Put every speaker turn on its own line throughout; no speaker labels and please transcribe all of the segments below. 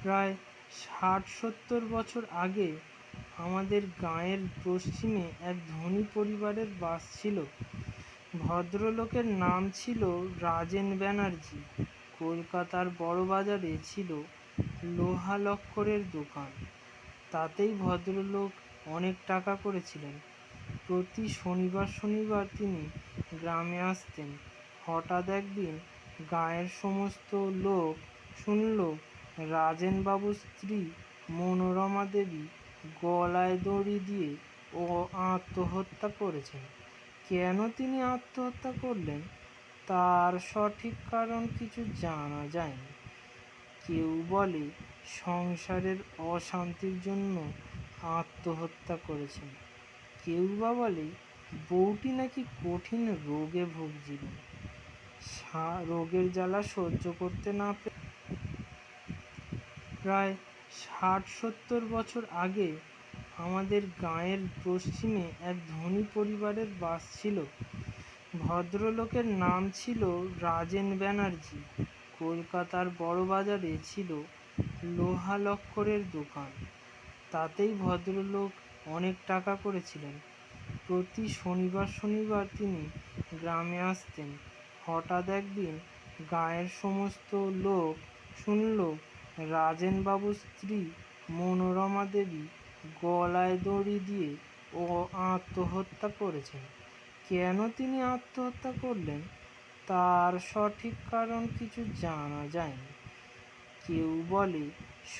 প্রায় ৬০-৭০ বছর আগে আমাদের গাঁয়ের পশ্চিমে এক ধনী পরিবারের বাস ছিল। ভদ্রলোকের নাম ছিল রাজেন ব্যানার্জি। কলকাতার বড়বাজারে ছিল লোহা লক্করের দোকান। তাতেই ভদ্রলোক অনেক টাকা করেছিলেন। প্রতি শনিবার শনিবার তিনি গ্রামে আসতেন। হঠাৎ একদিন গাঁয়ের সমস্ত লোক শুনল রাজেনবাবুর স্ত্রী মনোরমা দেবী গলায় দড়ি দিয়ে আত্মহত্যা করেছেন। কেন তিনি আত্মহত্যা করলেন তার সঠিক কারণ কিছু জানা যায়নি। কেউ বলে সংসারের অশান্তির জন্য আত্মহত্যা করেছেন, কেউ বা বলে বউটি নাকি কঠিন রোগে ভুগছিলেন। রোগের জ্বালা সহ্য করতে না পেরে প্রায় ৬০-৭০ বছর আগে আমাদের গাঁয়ের পশ্চিমে এক ধনী পরিবারের বাস ছিল। ভদ্রলোকের নাম ছিল রাজেন ব্যানার্জি। কলকাতার বড়বাজারে ছিল লোহা লক্করের দোকান। তাতেই ভদ্রলোক অনেক টাকা করেছিলেন। প্রতি শনিবার শনিবার তিনি গ্রামে আসতেন। হঠাৎ একদিন গাঁয়ের সমস্ত লোক শুনল রাজেনবাবুর স্ত্রী মনোরমা দেবী গলায় দড়ি দিয়ে আত্মহত্যা করেছেন। কেন তিনি আত্মহত্যা করলেন তার সঠিক কারণ কিছু জানা যায়নি। কেউ বলে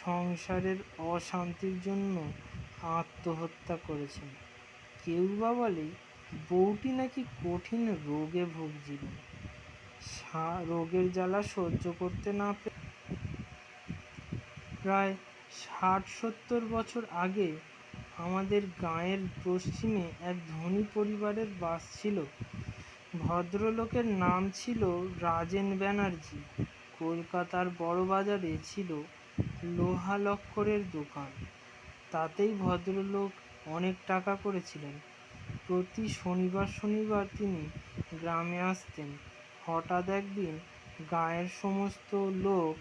সংসারের অশান্তির জন্য আত্মহত্যা করেছেন, কেউ বা বলে বউটি নাকি কঠিন রোগে ভুগছিলেন। রোগের জ্বালা সহ্য করতে না পেরে প্রায় ৬০-৭০ বছর আগে আমাদের গাঁয়ের পশ্চিমে এক ধনী পরিবারের বাস ছিল। ভদ্রলোকের নাম ছিল রাজেন ব্যানার্জি। কলকাতার বড়বাজারে ছিল লোহা লক্করের দোকান। তাতেই ভদ্রলোক অনেক টাকা করেছিলেন। প্রতি শনিবার শনিবার তিনি গ্রামে আসতেন। হঠাৎ একদিন গাঁয়ের সমস্ত লোক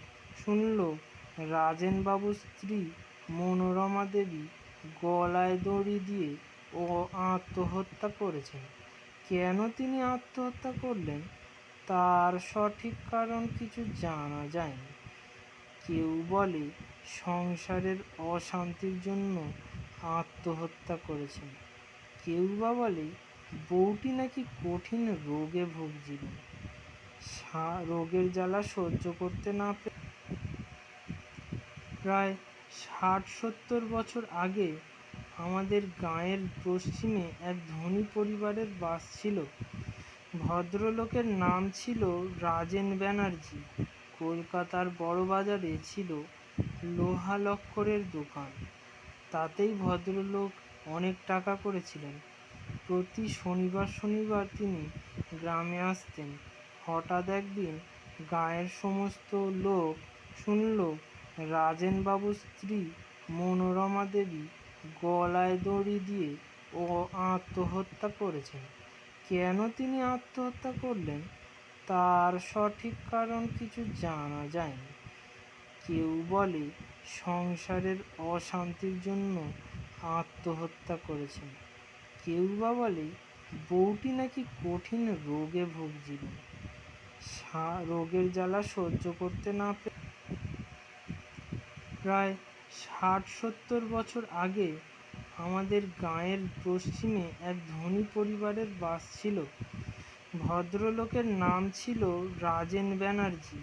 শুনল রাজেনবাবুর স্ত্রী মনোরমা দেবী গলায় দড়ি দিয়ে আত্মহত্যা করেছেন। কেন তিনি আত্মহত্যা করলেন তার সঠিক কারণ কিছু জানা যায়নি। কেউ বলে সংসারের অশান্তির জন্য আত্মহত্যা করেছেন, কেউ বা বলে বউটি নাকি কঠিন রোগে ভুগছিলেন। রোগের জ্বালা সহ্য করতে না পেরে প্রায় ৬০-৭০ বছর আগে আমাদের গাঁয়ের পশ্চিমে এক ধনী পরিবারের বাস ছিল। ভদ্রলোকের নাম ছিল রাজেন ব্যানার্জি। কলকাতার বড়বাজারে ছিল লোহা লক্করের দোকান। তাতেই ভদ্রলোক অনেক টাকা করেছিলেন। প্রতি শনিবার শনিবার তিনি গ্রামে আসতেন। হঠাৎ একদিন গাঁয়ের সমস্ত লোক শুনল রাজেনবাবুর স্ত্রী মনোরমা দেবী গলায় দড়ি দিয়ে আত্মহত্যা করেছেন। কেন তিনি আত্মহত্যা করলেন তার সঠিক কারণ কিছু জানা যায়নি। কেউ বলে সংসারের অশান্তির জন্য আত্মহত্যা করেছেন, কেউ বা বলে বউটি নাকি কঠিন রোগে ভুগছিলেন। রোগের জ্বালা সহ্য করতে না পেরে প্রায় ৬০-৭০ বছর আগে আমাদের গাঁয়ের পশ্চিমে এক ধনী পরিবারের বাস ছিল। ভদ্রলোকের নাম ছিল রাজেন ব্যানার্জি।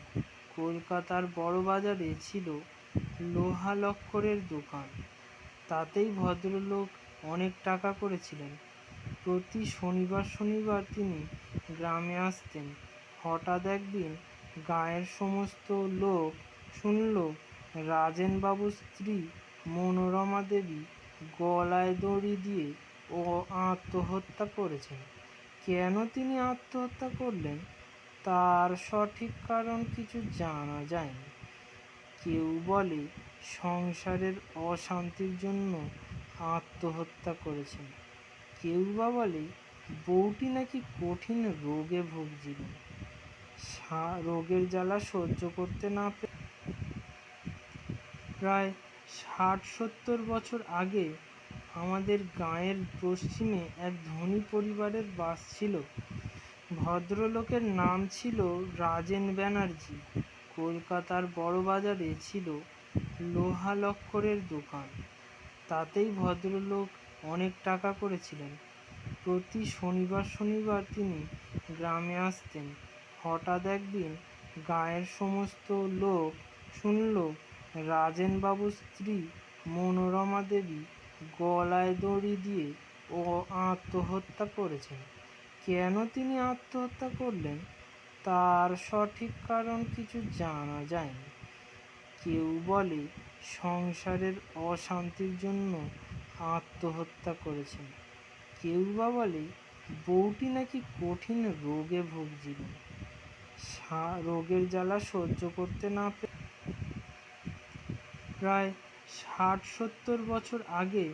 কলকাতার বড়বাজারে ছিল লোহা লক্করের দোকান। তাতেই ভদ্রলোক অনেক টাকা করেছিলেন। প্রতি শনিবার শনিবার তিনি গ্রামে আসতেন। হঠাৎ একদিন গাঁয়ের সমস্ত লোক শুনল রাজেনবাবুর স্ত্রী মনোরমা দেবী গলায় দড়ি দিয়ে আত্মহত্যা করেছেন। কেন তিনি আত্মহত্যা করলেন তার সঠিক কারণ কিছু জানা যায়নি। কেউ বলে সংসারের অশান্তির জন্য আত্মহত্যা করেছেন, কেউ বা বলে বউটি নাকি কঠিন রোগে ভুগছিলেন। রোগের জ্বালা সহ্য করতে না পেরে প্রায় ৬০-৭০ বছর আগে আমাদের গাঁয়ের পশ্চিমে এক ধনী পরিবারের বাস ছিল। ভদ্রলোকের নাম ছিল রাজেন ব্যানার্জি। কলকাতার বড়বাজারে ছিল লোহা লক্করের দোকান। তাতেই ভদ্রলোক অনেক টাকা করেছিলেন। প্রতি শনিবার শনিবার তিনি গ্রামে আসতেন। হঠাৎ একদিন গাঁয়ের সমস্ত লোক শুনল রাজেনবাবুর স্ত্রী মনোরমা দেবী গলায় দড়ি দিয়ে ও আত্মহত্যা করেছেন। কেন তিনি আত্মহত্যা করলেন তার সঠিক কারণ কিছু জানা যায়নি। কেউ বলে সংসারের অশান্তির জন্য আত্মহত্যা করেছেন, কেউ বা বলে বউটি নাকি কঠিন রোগে ভুগছিলেন। রোগের জ্বালা সহ্য করতে না পেরে প্রায় ৬০-৭০ বছর আগে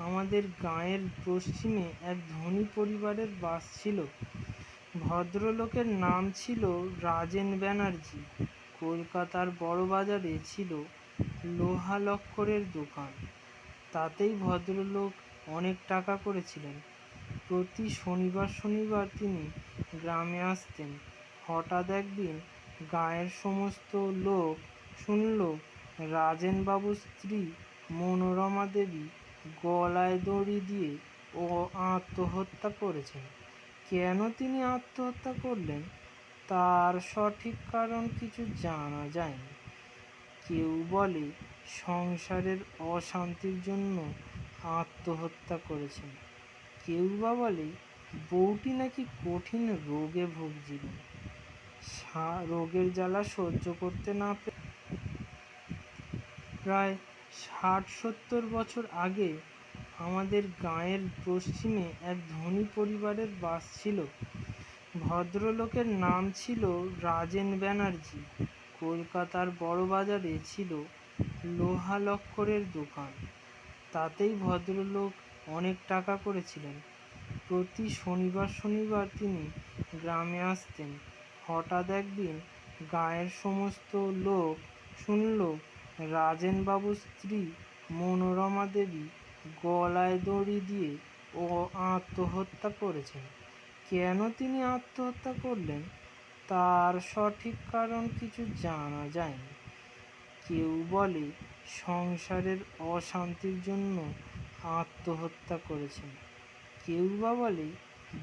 আমাদের গাঁয়ের পশ্চিমে এক ধনী পরিবারের বাস ছিল। ভদ্রলোকের নাম ছিল রাজেন ব্যানার্জি। কলকাতার বড়বাজারে ছিল লোহা লক্করের দোকান। তাতেই ভদ্রলোক অনেক টাকা করেছিলেন। প্রতি শনিবার শনিবার তিনি গ্রামে আসতেন। হঠাৎ একদিন গাঁয়ের সমস্ত লোক শুনল রাজেনবাবুর স্ত্রী মনোরমা দেবী গলায় দড়ি দিয়ে ও আত্মহত্যা করেছেন। কেন তিনি আত্মহত্যা করলেন তার সঠিক কারণ কিছু জানা যায়নি। কেউ বলে সংসারের অশান্তির জন্য আত্মহত্যা করেছেন, কেউ বা বলে বউটি নাকি কঠিন রোগে ভুগছিলেন। রোগের জ্বালা সহ্য করতে না পেরে প্রায় ৬০-৭০ বছর আগে আমাদের গাঁয়ের পশ্চিমে এক ধনী পরিবারের বাস ছিল। ভদ্রলোকের নাম ছিল রাজেন ব্যানার্জি। কলকাতার বড়বাজারে ছিল লোহা লক্করের দোকান। তাতেই ভদ্রলোক অনেক টাকা করেছিলেন। প্রতি শনিবার শনিবার তিনি গ্রামে আসতেন। হঠাৎ একদিন গাঁয়ের সমস্ত লোক শুনল রাজেনবাবুর স্ত্রী মনোরমা দেবী গলায় দড়ি দিয়ে ও আত্মহত্যা করেছেন। কেন তিনি আত্মহত্যা করলেন তার সঠিক কারণ কিছু জানা যায়নি। কেউ বলে সংসারের অশান্তির জন্য আত্মহত্যা করেছেন, কেউ বা বলে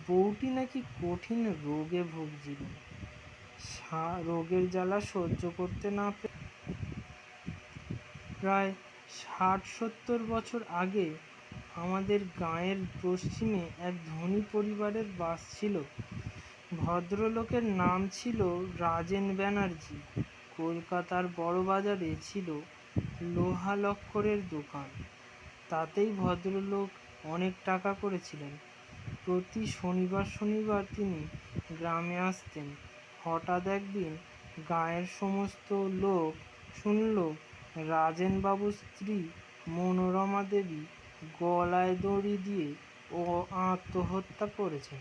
বউটি নাকি কঠিন রোগে ভুগছিলেন। রোগের জ্বালা সহ্য করতে না পেরে প্রায় ৬০-৭০ বছর আগে আমাদের গাঁয়ের পশ্চিমে এক ধনী পরিবারের বাস ছিল। ভদ্রলোকের নাম ছিল রাজেন ব্যানার্জি। কলকাতার বড়বাজারে ছিল লোহা লক্করের দোকান। তাতেই ভদ্রলোক অনেক টাকা করেছিলেন। প্রতি শনিবার শনিবার তিনি গ্রামে আসতেন। হঠাৎ একদিন গাঁয়ের সমস্ত লোক শুনল রাজেনবাবুর স্ত্রী মনোরমা দেবী গলায় দড়ি দিয়ে ও আত্মহত্যা করেছেন।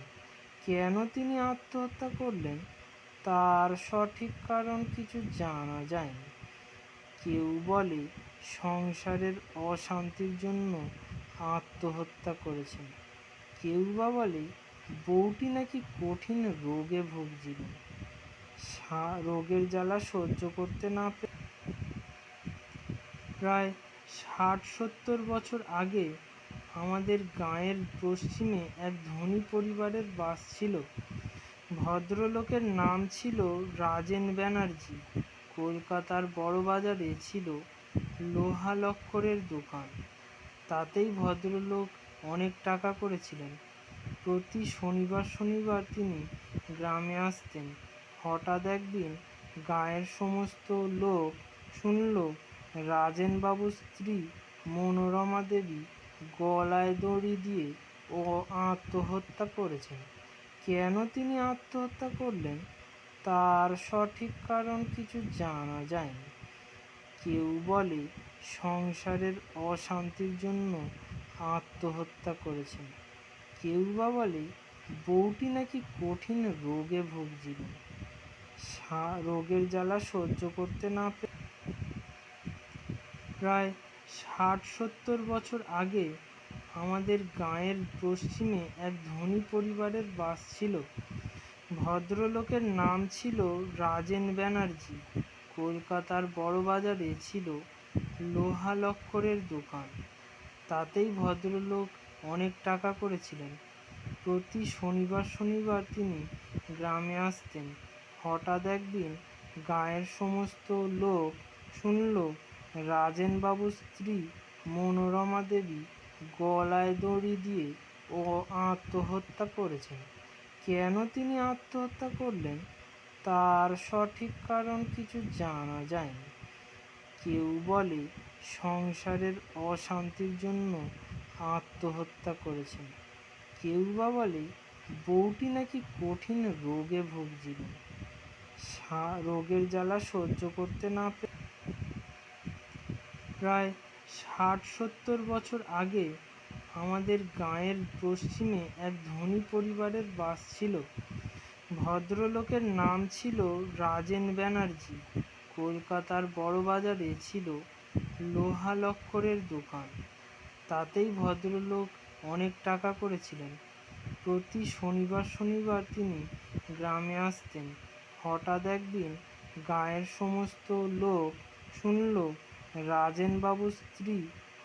কেন তিনি আত্মহত্যা করলেন তার সঠিক কারণ কিছু জানা যায়নি। কেউ বলে সংসারের অশান্তির জন্য আত্মহত্যা করেছেন, কেউ বা বলে বউটি নাকি কঠিন রোগে ভুগছিলেন। রোগের জ্বালা সহ্য করতে না পেরে প্রায় ৬০-৭০ বছর আগে আমাদের গাঁয়ের পশ্চিমে এক ধনী পরিবারের বাস ছিল। ভদ্রলোকের নাম ছিল রাজেন ব্যানার্জি। কলকাতার বড়বাজারে ছিল লোহা লক্করের দোকান। তাতেই ভদ্রলোক অনেক টাকা করেছিলেন। প্রতি শনিবার শনিবার তিনি গ্রামে আসতেন। হঠাৎ একদিন গাঁয়ের সমস্ত লোক শুনল রাজেনবাবুর স্ত্রী মনোরমা দেবী গলায় দড়ি দিয়ে ও আত্মহত্যা করেছেন। কেন তিনি আত্মহত্যা করলেন তার সঠিক কারণ কিছু জানা যায়নি। কেউ বলে সংসারের অশান্তির জন্য আত্মহত্যা করেছেন, কেউ বা বলে বউটি নাকি কঠিন রোগে ভুগছিলেন। রোগের জ্বালা সহ্য করতে না পেরে প্রায় ৬০-৭০ বছর আগে আমাদের গাঁয়ের পশ্চিমে এক ধনী পরিবারের বাস ছিল। ভদ্রলোকের নাম ছিল রাজেন ব্যানার্জি। কলকাতার বড়বাজারে ছিল লোহা লক্করের দোকান। তাতেই ভদ্রলোক অনেক টাকা করেছিলেন। প্রতি শনিবার শনিবার তিনি গ্রামে আসতেন। হঠাৎ একদিন গাঁয়ের সমস্ত লোক শুনল রাজেনবাবুর স্ত্রী মনোরমা দেবী গলায় দড়ি দিয়ে ও আত্মহত্যা করেছেন। কেন তিনি আত্মহত্যা করলেন তার সঠিক কারণ কিছু জানা যায়নি। কেউ বলে সংসারের অশান্তির জন্য আত্মহত্যা করেছেন, কেউ বা বলে বউটি নাকি কঠিন রোগে ভুগছিলেন। রোগের জ্বালা সহ্য করতে না পেরে প্রায় ৬০-৭০ বছর আগে আমাদের গাঁয়ের পশ্চিমে এক ধনী পরিবারের বাস ছিল। ভদ্রলোকের নাম ছিল রাজেন ব্যানার্জি। কলকাতার বড়বাজারে ছিল লোহা লক্করের দোকান। তাতেই ভদ্রলোক অনেক টাকা করেছিলেন। প্রতি শনিবার শনিবার তিনি গ্রামে আসতেন। হঠাৎ একদিন গাঁয়ের সমস্ত লোক শুনল রাজেনবাবুর স্ত্রী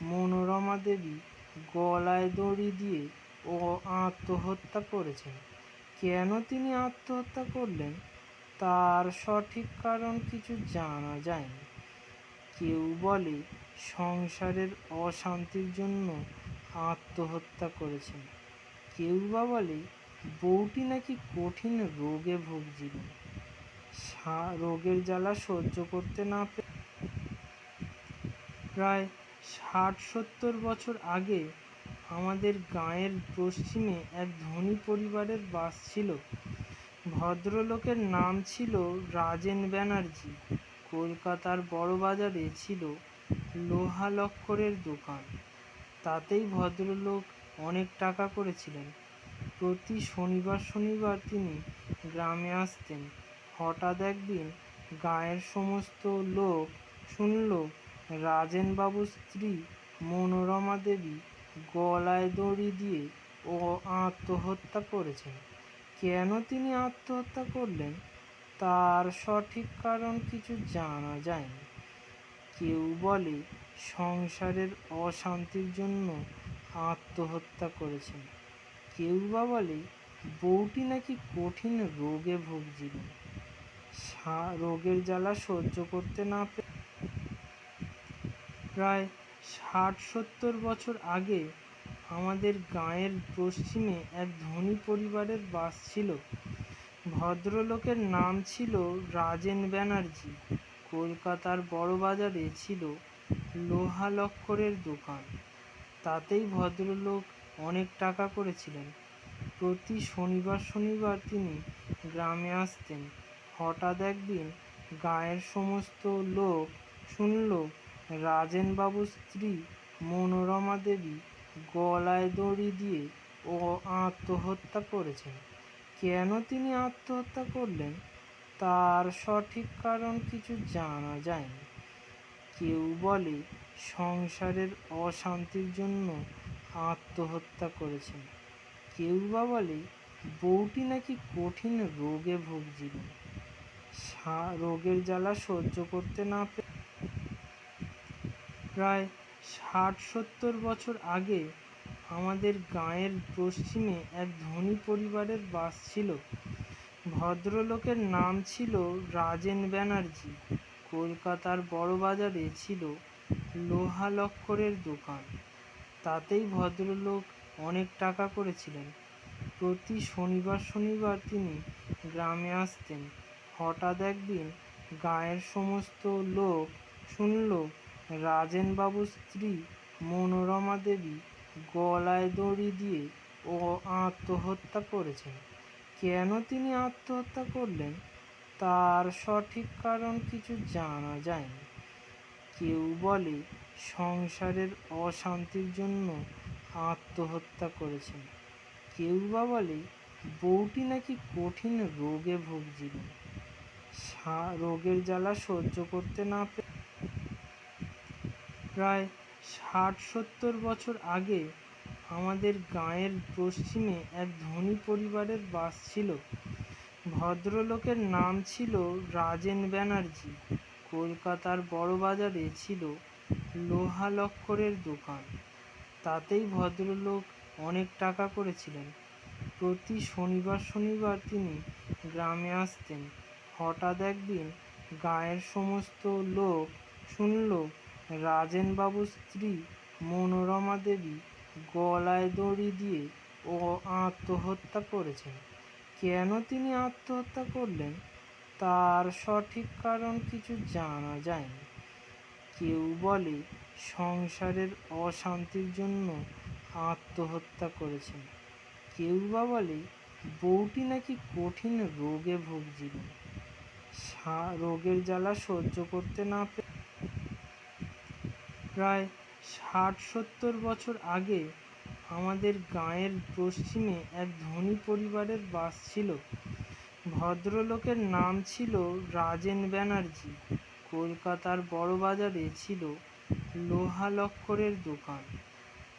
মনোরমা দেবী গলায় দড়ি দিয়ে ও আত্মহত্যা করেছেন। কেন তিনি আত্মহত্যা করলেন তার সঠিক কারণ কিছু জানা যায়নি। কেউ বলে সংসারের অশান্তির জন্য আত্মহত্যা করেছেন, কেউ বা বলে বউটি নাকি কঠিন রোগে ভুগছিলেন। রোগের জ্বালা সহ্য করতে না পেরে প্রায় ৬০-৭০ বছর আগে আমাদের গাঁয়ের পশ্চিমে এক ধনী পরিবারের বাস ছিল। ভদ্রলোকের নাম ছিল রাজেন ব্যানার্জি। কলকাতার বড়বাজারে ছিল লোহা লক্করের দোকান। তাতেই ভদ্রলোক অনেক টাকা করেছিলেন। প্রতি শনিবার শনিবার তিনি গ্রামে আসতেন। হঠাৎ একদিন গাঁয়ের সমস্ত লোক শুনল রাজেনবাবুর স্ত্রী মনোরমা দেবী গলায় দড়ি দিয়ে ও আত্মহত্যা করেছেন। কেন তিনি আত্মহত্যা করলেন তার সঠিক কারণ কিছু জানা যায়নি। কেউ বলে সংসারের অশান্তির জন্য আত্মহত্যা করেছেন, কেউ বা বলে বউটি নাকি কঠিন রোগে ভুগছিলেন। রোগের জ্বালা সহ্য করতে না পেরে প্রায় ৬০-৭০ বছর আগে আমাদের গাঁয়ের পশ্চিমে এক ধনী পরিবারের বাস ছিল। ভদ্রলোকের নাম ছিল রাজেন ব্যানার্জি। কলকাতার বড়বাজারে ছিল লোহা লক্করের দোকান। তাতেই ভদ্রলোক অনেক টাকা করেছিলেন। প্রতি শনিবার শনিবার তিনি গ্রামে আসতেন। হঠাৎ একদিন গাঁয়ের সমস্ত লোক শুনল রাজেনবাবুর স্ত্রী মনোরমা দেবী গলায় দড়ি দিয়ে ও আত্মহত্যা করেছেন। কেন তিনি আত্মহত্যা করলেন তার সঠিক কারণ কিছু জানা যায়নি। কেউ বলে সংসারের অশান্তির জন্য আত্মহত্যা করেছেন, কেউ বা বলে বউটি নাকি কঠিন রোগে ভুগছিলেন। রোগের জ্বালা সহ্য করতে না পেরে প্রায় ৬০-৭০ বছর আগে আমাদের গাঁয়ের পশ্চিমে এক ধনী পরিবারের বাস ছিল। ভদ্রলোকের নাম ছিল রাজেন ব্যানার্জি। কলকাতার বড়বাজারে ছিল লোহা লক্করের দোকান। তাতেই ভদ্রলোক অনেক টাকা করেছিলেন। প্রতি শনিবার শনিবার তিনি গ্রামে আসতেন। হঠাৎ একদিন গাঁয়ের সমস্ত লোক শুনল রাজেনবাবুর স্ত্রী মনোরমা দেবী গলায় দড়ি দিয়ে ও আত্মহত্যা করেছেন। কেন তিনি আত্মহত্যা করলেন তার সঠিক কারণ কিছু জানা যায়নি। কেউ বলে সংসারের অশান্তির জন্য আত্মহত্যা করেছেন, কেউ বা বলে বউটি নাকি কঠিন রোগে ভুগছিলেন। রোগের জ্বালা সহ্য করতে না পেরে প্রায় ৬০-৭০ বছর আগে আমাদের গাঁয়ের পশ্চিমে এক ধনী পরিবারের বাস ছিল। ভদ্রলোকের নাম ছিল রাজেন ব্যানার্জি। কলকাতার বড়বাজারে ছিল লোহা লক্করের দোকান। তাতেই ভদ্রলোক অনেক টাকা করেছিলেন। প্রতি শনিবার শনিবার তিনি গ্রামে আসতেন। হঠাৎ একদিন গাঁয়ের সমস্ত লোক শুনল রাজেনবাবুর স্ত্রী মনোরমা দেবী গলায় দড়ি দিয়ে ও আত্মহত্যা করেছেন। কেন তিনি আত্মহত্যা করলেন তার সঠিক কারণ কিছু জানা যায়নি। কেউ বলে সংসারের অশান্তির জন্য আত্মহত্যা করেছেন, কেউ বা বলে বউটি নাকি কঠিন রোগে ভুগছিলেন। রোগের জ্বালা সহ্য করতে না পেরে প্রায় ৬০-৭০ বছর আগে আমাদের গাঁয়ের পশ্চিমে এক ধনী পরিবারের বাস ছিল। ভদ্রলোকের নাম ছিল রাজেন ব্যানার্জি। কলকাতার বড়বাজারে ছিল লোহা লক্করের দোকান।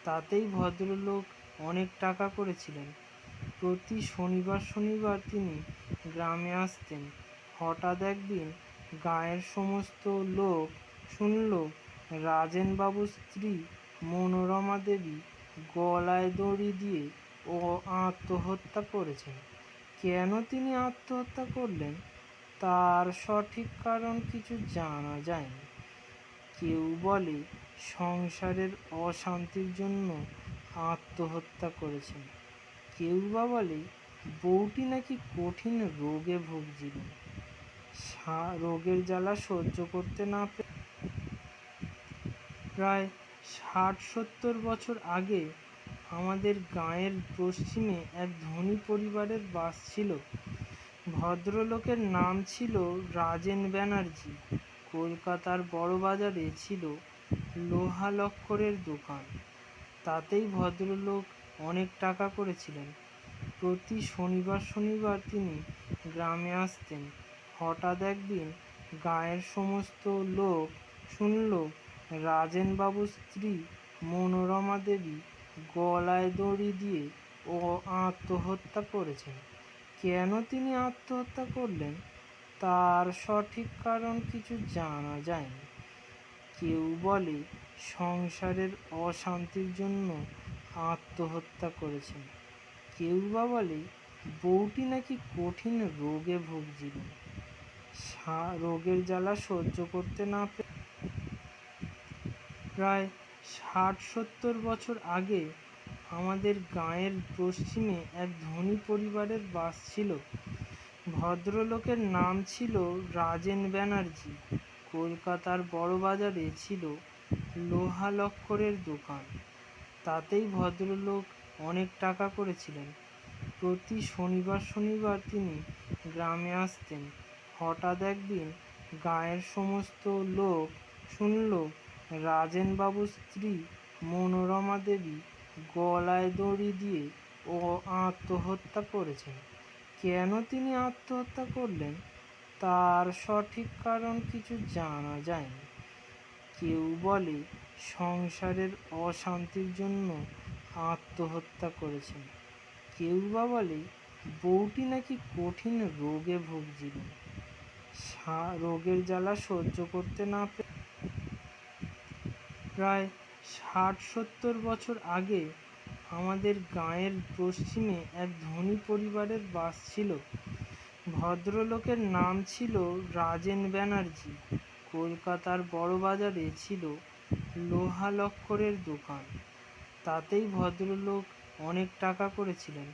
তাতেই ভদ্রলোক অনেক টাকা করেছিলেন। প্রতি শনিবার শনিবার তিনি গ্রামে আসতেন। হঠাৎ একদিন গাঁয়ের সমস্ত লোক শুনল রাজেনবাবুর স্ত্রী মনোরমা দেবী গলায় দড়ি দিয়ে ও আত্মহত্যা করেছেন। কেন তিনি আত্মহত্যা করলেন তার সঠিক কারণ কিছু জানা যায়নি। কেউ বলে সংসারের অশান্তির জন্য আত্মহত্যা করেছেন, কেউ বা বলে বউটি নাকি কঠিন রোগে ভুগছিলেন। রোগের জ্বালা সহ্য করতে না পেরে প্রায় ৬০-৭০ বছর আগে আমাদের গাঁয়ের পশ্চিমে এক ধনী পরিবারের বাস ছিল। ভদ্রলোকের নাম ছিল রাজেন ব্যানার্জি। কলকাতার বড়বাজারে ছিল লোহা লক্করের দোকান। তাতেই ভদ্রলোক অনেক টাকা করেছিলেন। প্রতি শনিবার শনিবার তিনি গ্রামে আসতেন। হঠাৎ একদিন গাঁয়ের সমস্ত লোক শুনল রাজেনবাবুর স্ত্রী মনোরমা দেবী গলায় দড়ি দিয়ে ও আত্মহত্যা করেছেন। কেন তিনি আত্মহত্যা করলেন তার সঠিক কারণ কিছু জানা যায়নি। কেউ বলে সংসারের অশান্তির জন্য আত্মহত্যা করেছেন, কেউ বা বলে বউটি নাকি কঠিন রোগে ভুগছিলেন। রোগের জ্বালা সহ্য করতে না পেরে প্রায় ৬০-৭০ বছর আগে আমাদের গাঁয়ের পশ্চিমে এক ধনী পরিবারের বাস ছিল। ভদ্রলোকের নাম ছিল রাজেন ব্যানার্জি। কলকাতার বড়বাজারে ছিল লোহা লক্করের দোকান। তাতেই ভদ্রলোক অনেক টাকা করেছিলেন। প্রতি শনিবার শনিবার তিনি গ্রামে আসতেন। হঠাৎ একদিন গাঁয়ের সমস্ত লোক শুনল রাজেনবাবুর স্ত্রী মনোরমা দেবী গলায় দড়ি দিয়ে ও আত্মহত্যা করেছেন। কেন তিনি আত্মহত্যা করলেন তার সঠিক কারণ কিছু জানা যায়নি। কেউ বলে সংসারের অশান্তির জন্য আত্মহত্যা করেছেন, কেউ বা বলে বউটি নাকি কঠিন রোগে ভুগছিলেন। রোগের জ্বালা সহ্য করতে না পেরে প্রায় ৬০-৭০ বছর আগে আমাদের গাঁয়ের পশ্চিমে এক ধনী পরিবারের বাস ছিল। ভদ্রলোকের নাম ছিল রাজেন ব্যানার্জি। কলকাতার বড়বাজারে ছিল লোহা লক্করের দোকান। তাতেই ভদ্রলোক অনেক টাকা করেছিলেন।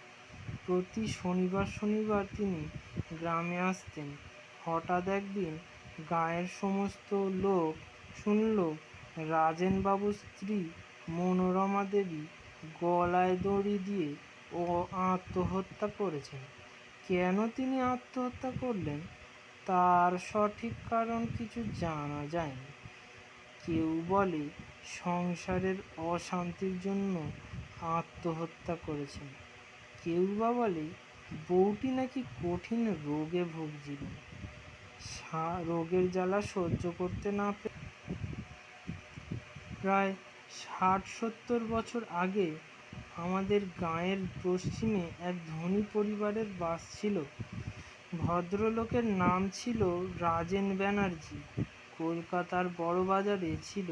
প্রতি শনিবার শনিবার তিনি গ্রামে আসতেন। হঠাৎ একদিন গাঁয়ের সমস্ত লোক শুনল রাজেনবাবুর স্ত্রী মনোরমা দেবী গলায় দড়ি দিয়ে ও আত্মহত্যা করেছেন। কেন তিনি আত্মহত্যা করলেন তার সঠিক কারণ কিছু জানা যায়নি। কেউ বলে সংসারের অশান্তির জন্য আত্মহত্যা করেছেন, কেউ বা বলে বউটি নাকি কঠিন রোগে ভুগছিলেন। রোগের জ্বালা সহ্য করতে না পেরে প্রায় ৬০-৭০ বছর আগে আমাদের গাঁয়ের পশ্চিমে এক ধনী পরিবারের বাস ছিল। ভদ্রলোকের নাম ছিল রাজেন ব্যানার্জি। কলকাতার বড়বাজারে ছিল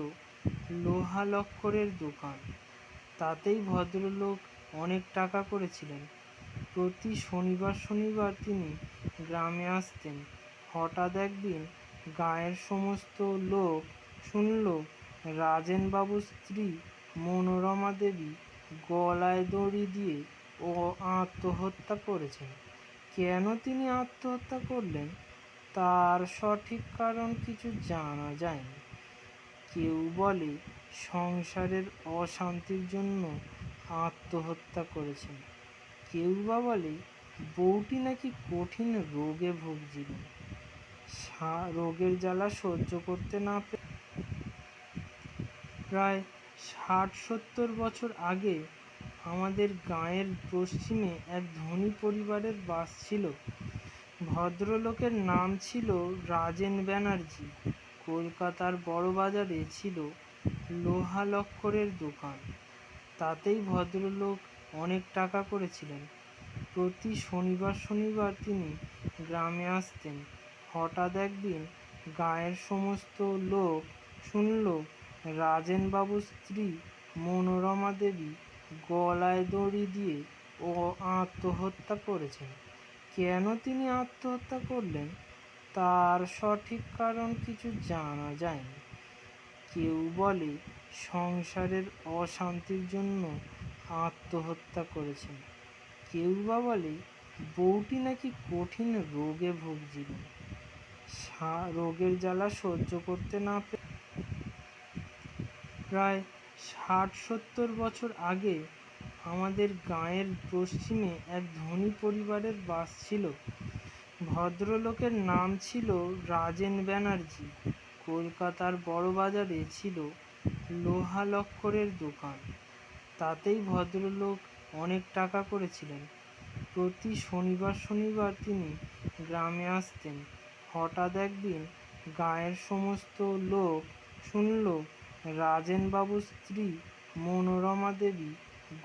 লোহা লক্করের দোকান। তাতেই ভদ্রলোক অনেক টাকা করেছিলেন। প্রতি শনিবার শনিবার তিনি গ্রামে আসতেন। হঠাৎ একদিন গাঁয়ের সমস্ত লোক শুনল রাজেনবাবুর স্ত্রী মনোরমা দেবী গলায় দড়ি দিয়ে ও আত্মহত্যা করেছেন। কেন তিনি আত্মহত্যা করলেন তার সঠিক কারণ কিছু জানা যায়নি। কেউ বলে সংসারের অশান্তির জন্য আত্মহত্যা করেছেন, কেউ বা বলে বউটি নাকি কঠিন রোগে ভুগছিলেন। রোগের জ্বালা সহ্য করতে না পেরে প্রায় ৬০-৭০ বছর আগে আমাদের গাঁয়ের পশ্চিমে এক ধনী পরিবারের বাস ছিল। ভদ্রলোকের নাম ছিল রাজেন ব্যানার্জি। কলকাতার বড়বাজারে ছিল লোহা লক্করের দোকান। তাতেই ভদ্রলোক অনেক টাকা করেছিলেন। প্রতি শনিবার শনিবার তিনি গ্রামে আসতেন। হঠাৎ একদিন গাঁয়ের সমস্ত লোক শুনল রাজেনবাবুর স্ত্রী মনোরমা দেবী গলায় দড়ি দিয়ে ও আত্মহত্যা করেছেন। কেন তিনি আত্মহত্যা করলেন তার সঠিক কারণ কিছু জানা যায়নি। কেউ বলে সংসারের অশান্তির জন্য আত্মহত্যা করেছেন, কেউ বা বলে বউটি নাকি কঠিন রোগে ভুগছিলেন। রোগের জ্বালা সহ্য করতে না পেরে প্রায় ৬০-৭০ বছর আগে আমাদের গাঁয়ের পশ্চিমে এক ধনী পরিবারের বাস ছিল। ভদ্রলোকের নাম ছিল রাজেন ব্যানার্জি। কলকাতার বড়বাজারে ছিল লোহা লক্করের দোকান। তাতেই ভদ্রলোক অনেক টাকা করেছিলেন। প্রতি শনিবার শনিবার তিনি গ্রামে আসতেন। হঠাৎ একদিন গাঁয়ের সমস্ত লোক শুনল রাজেনবাবুর স্ত্রী মনোরমা দেবী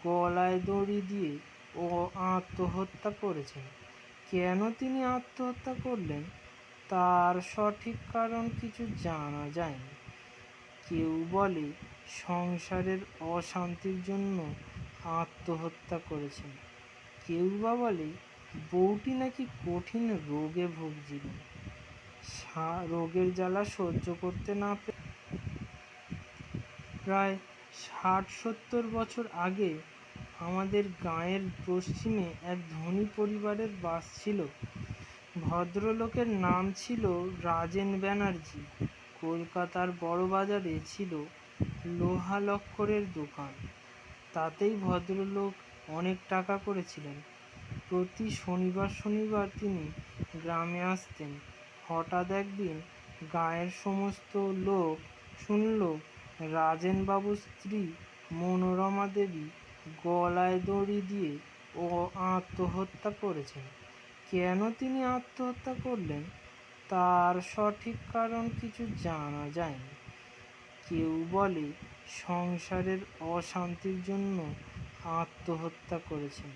গলায় দড়ি দিয়ে ও আত্মহত্যা করেছেন। কেন তিনি আত্মহত্যা করলেন তার সঠিক কারণ কিছু জানা যায়নি। কেউ বলে সংসারের অশান্তির জন্য আত্মহত্যা করেছেন, কেউ বা বলে বউটি নাকি কঠিন রোগে ভুগছিলেন। রোগের জ্বালা সহ্য করতে না পেরে প্রায় ৬০-৭০ বছর আগে আমাদের গাঁয়ের পশ্চিমে এক ধনী পরিবারের বাস ছিল। ভদ্রলোকের নাম ছিল রাজেন ব্যানার্জি। কলকাতার বড়বাজারে ছিল লোহা লক্করের দোকান। তাতেই ভদ্রলোক অনেক টাকা করেছিলেন। প্রতি শনিবার শনিবার তিনি গ্রামে আসতেন। হঠাৎ একদিন গাঁয়ের সমস্ত লোক শুনল রাজেনবাবুর স্ত্রী মনোরমা দেবী গলায় দড়ি দিয়ে ও আত্মহত্যা করেছেন। কেন তিনি আত্মহত্যা করলেন তার সঠিক কারণ কিছু জানা যায়নি। কেউ বলে সংসারের অশান্তির জন্য আত্মহত্যা করেছেন,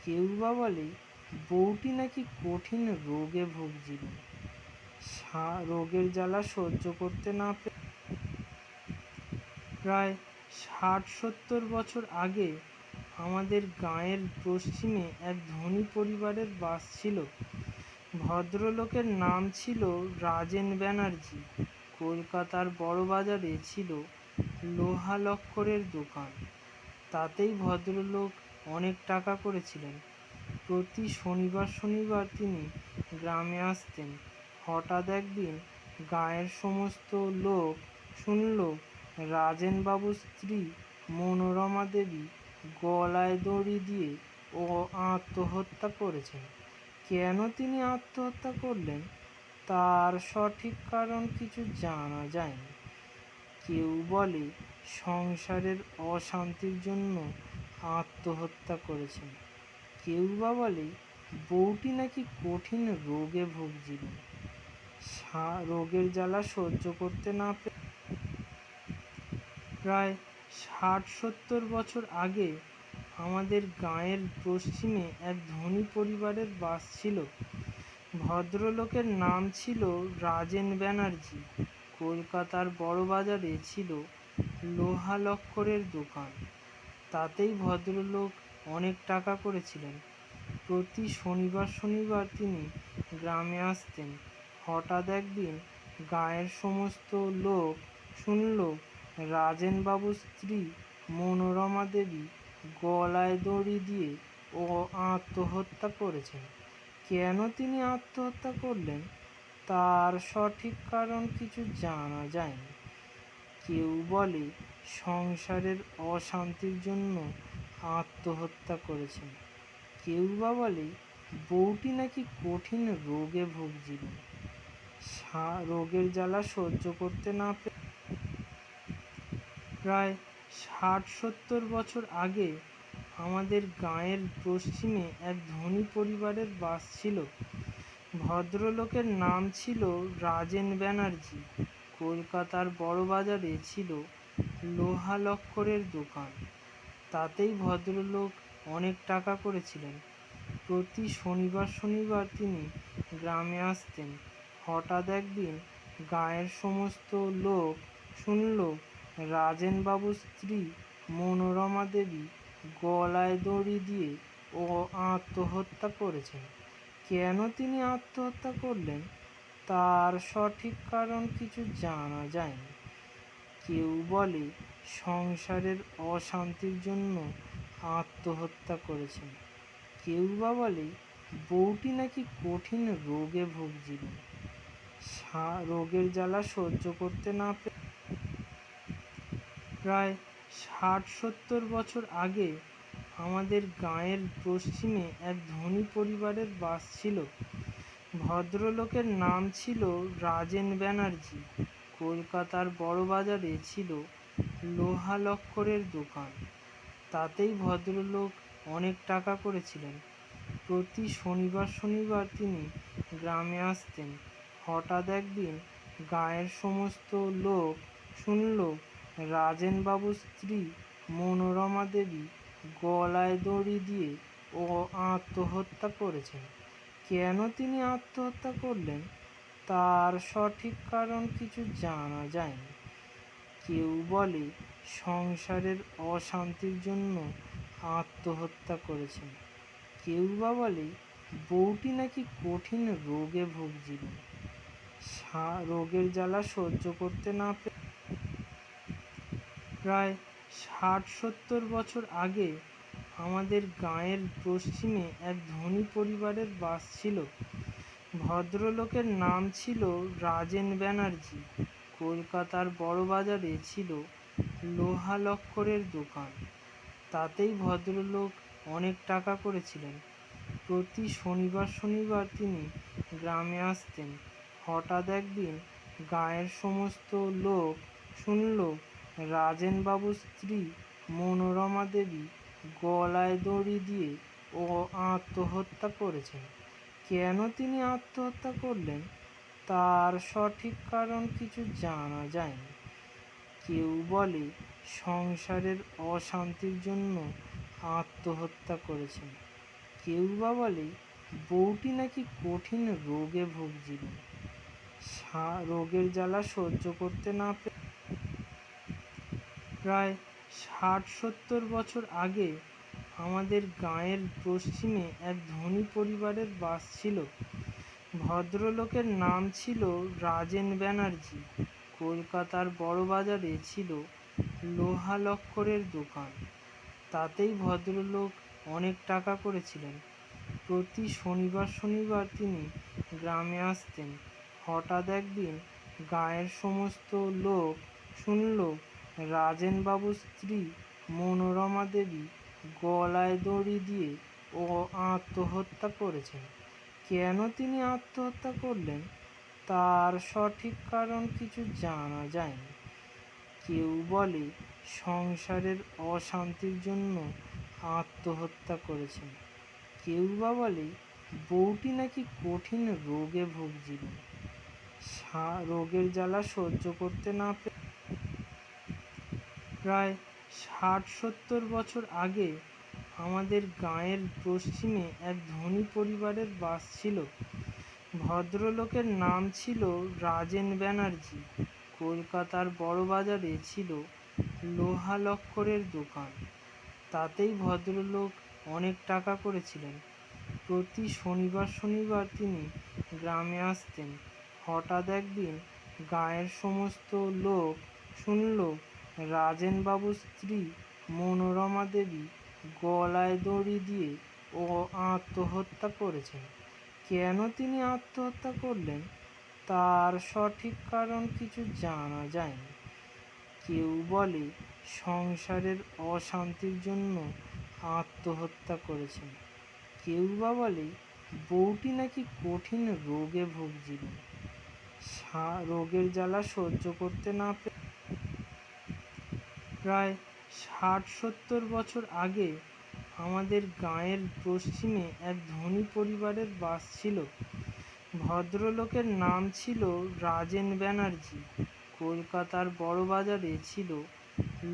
কেউ বা বলে বউটি নাকি কঠিন রোগে ভুগছিলেন। রোগের জ্বালা সহ্য করতে না পেরে প্রায় ৬০-৭০ বছর আগে আমাদের গাঁয়ের পশ্চিমে এক ধনী পরিবারের বাস ছিল। ভদ্রলোকের নাম ছিল রাজেন ব্যানার্জি। কলকাতার বড়বাজারে ছিল লোহা লক্করের দোকান। তাতেই ভদ্রলোক অনেক টাকা করেছিলেন। প্রতি শনিবার শনিবার তিনি গ্রামে আসতেন। হঠাৎ একদিন গাঁয়ের সমস্ত লোক শুনল রাজেনবাবুর স্ত্রী মনোরমা দেবী গলায় দড়ি দিয়ে ও আত্মহত্যা করেছেন। কেন তিনি আত্মহত্যা করলেন তার সঠিক কারণ কিছু জানা যায়নি। কেউ বলে সংসারের অশান্তির জন্য আত্মহত্যা করেছেন, কেউ বা বলে বউটি নাকি কঠিন রোগে ভুগছিলেন। রোগের জ্বালা সহ্য করতে না পেরে প্রায় ৬০-৭০ বছর আগে আমাদের গাঁয়ের পশ্চিমে এক ধনী পরিবারের বাস ছিল। ভদ্রলোকের নাম ছিল রাজেন ব্যানার্জি। কলকাতার বড়বাজারে ছিল লোহা লক্করের দোকান। তাতেই ভদ্রলোক অনেক টাকা করেছিলেন। প্রতি শনিবার শনিবার তিনি গ্রামে আসতেন। হঠাৎ একদিন গাঁয়ের সমস্ত লোক শুনল রাজেনবাবুর স্ত্রী মনোরমা দেবী গলায় দড়ি দিয়ে ও আত্মহত্যা করেছেন। কেন তিনি আত্মহত্যা করলেন তার সঠিক কারণ কিছু জানা যায়নি। কেউ বলে সংসারের অশান্তির জন্য আত্মহত্যা করেছেন, কেউ বা বলে বউটি নাকি কঠিন রোগে ভুগছিলেন। রোগের জ্বালা সহ্য করতে না পেরে প্রায় ৬০-৭০ বছর আগে আমাদের গাঁয়ের পশ্চিমে এক ধনী পরিবারের বাস ছিল। ভদ্রলোকের নাম ছিল রাজেন ব্যানার্জি। কলকাতার বড়বাজারে ছিল লোহা লক্করের দোকান। তাতেই ভদ্রলোক অনেক টাকা করেছিলেন। প্রতি শনিবার শনিবার তিনি গ্রামে আসতেন। হঠাৎ একদিন গাঁয়ের সমস্ত লোক শুনল রাজেনবাবুর স্ত্রী মনোরমা দেবী গলায় দড়ি দিয়ে ও আত্মহত্যা করেছেন। কেন তিনি আত্মহত্যা করলেন তার সঠিক কারণ কিছু জানা যায়নি। কেউ বলে সংসারের অশান্তির জন্য আত্মহত্যা করেছেন, কেউ বা বলে বউটি নাকি কঠিন রোগে ভুগছিলেন। রোগের জ্বালা সহ্য করতে না পেরে প্রায় ৬০-৭০ বছর আগে আমাদের গাঁয়ের পশ্চিমে এক ধনী পরিবারের বাস ছিল। ভদ্রলোকের নাম ছিল রাজেন ব্যানার্জি। কলকাতার বড়বাজারে ছিল লোহা লক্করের দোকান। তাতেই ভদ্রলোক অনেক টাকা করেছিলেন। প্রতি শনিবার শনিবার তিনি গ্রামে আসতেন। হঠাৎ একদিন গাঁয়ের সমস্ত লোক শুনল রাজেনবাবুর স্ত্রী মনোরমা দেবী গলায় দড়ি দিয়ে ও আত্মহত্যা করেছেন। কেন তিনি আত্মহত্যা করলেন তার সঠিক কারণ কিছু জানা যায়নি। কেউ বলে সংসারের অশান্তির জন্য আত্মহত্যা করেছেন, কেউ বা বলে বউটি নাকি কঠিন রোগে ভুগছিলেন। রোগের জ্বালা সহ্য করতে না পেরে প্রায় ৬০-৭০ বছর আগে আমাদের গাঁয়ের পশ্চিমে এক ধনী পরিবারের বাস ছিল। ভদ্রলোকের নাম ছিল রাজেন ব্যানার্জি। কলকাতার বড়বাজারে ছিল লোহা লক্করের দোকান। তাতেই ভদ্রলোক অনেক টাকা করেছিলেন। প্রতি শনিবার শনিবার তিনি গ্রামে আসতেন। হঠাৎ একদিন গাঁয়ের সমস্ত লোক শুনল রাজেনবাবুর স্ত্রী মনোরমা দেবী গলায় দড়ি দিয়ে ও আত্মহত্যা করেছেন। কেন তিনি আত্মহত্যা করলেন তার সঠিক কারণ কিছু জানা যায়নি। কেউ বলে সংসারের অশান্তির জন্য আত্মহত্যা করেছেন, কেউ বা বলে বউটি নাকি কঠিন রোগে ভুগছিলেন। রোগের জ্বালা সহ্য করতে না পেরে প্রায় ৬০-৭০ বছর আগে আমাদের গাঁয়ের পশ্চিমে এক ধনী পরিবারের বাস ছিল। ভদ্রলোকের নাম ছিল রাজেন ব্যানার্জি। কলকাতার বড়বাজারে ছিল লোহা লক্করের দোকান। তাতেই ভদ্রলোক অনেক টাকা করেছিলেন। প্রতি শনিবার শনিবার তিনি গ্রামে আসতেন। হঠাৎ একদিন গাঁয়ের সমস্ত লোক শুনল রাজেনবাবুর স্ত্রী মনোরমা দেবী গলায় দড়ি দিয়ে ও আত্মহত্যা করেছেন। কেন তিনি আত্মহত্যা করলেন তার সঠিক কারণ কিছু জানা যায়নি। কেউ বলে সংসারের অশান্তির জন্য আত্মহত্যা করেছেন, কেউ বা বলে বউটি নাকি কঠিন রোগে ভুগছিলেন। রোগের জ্বালা সহ্য করতে না পেরে প্রায় ৬০-৭০ বছর আগে আমাদের গাঁয়ের পশ্চিমে এক ধনী পরিবারের বাস ছিল। ভদ্রলোকের নাম ছিল রাজেন ব্যানার্জি। কলকাতার বড়বাজারে ছিল লোহা লক্করের দোকান। তাতেই ভদ্রলোক অনেক টাকা করেছিলেন। প্রতি শনিবার শনিবার তিনি গ্রামে আসতেন। হঠাৎ একদিন গাঁয়ের সমস্ত লোক শুনল রাজেনবাবুর স্ত্রী মনোরমা দেবী গলায় দড়ি দিয়ে ও আত্মহত্যা করেছেন। কেন তিনি আত্মহত্যা করলেন তার সঠিক কারণ কিছু জানা যায়নি। কেউ বলে সংসারের অশান্তির জন্য আত্মহত্যা করেছেন, কেউ বা বলে বউটি নাকি কঠিন রোগে ভুগছিলেন। রোগের জ্বালা সহ্য করতে না পেরে প্রায় ৬০-৭০ বছর আগে আমাদের গাঁয়ের পশ্চিমে এক ধনী পরিবারের বাস ছিল। ভদ্রলোকের নাম ছিল রাজেন ব্যানার্জি। কলকাতার বড়বাজারে ছিল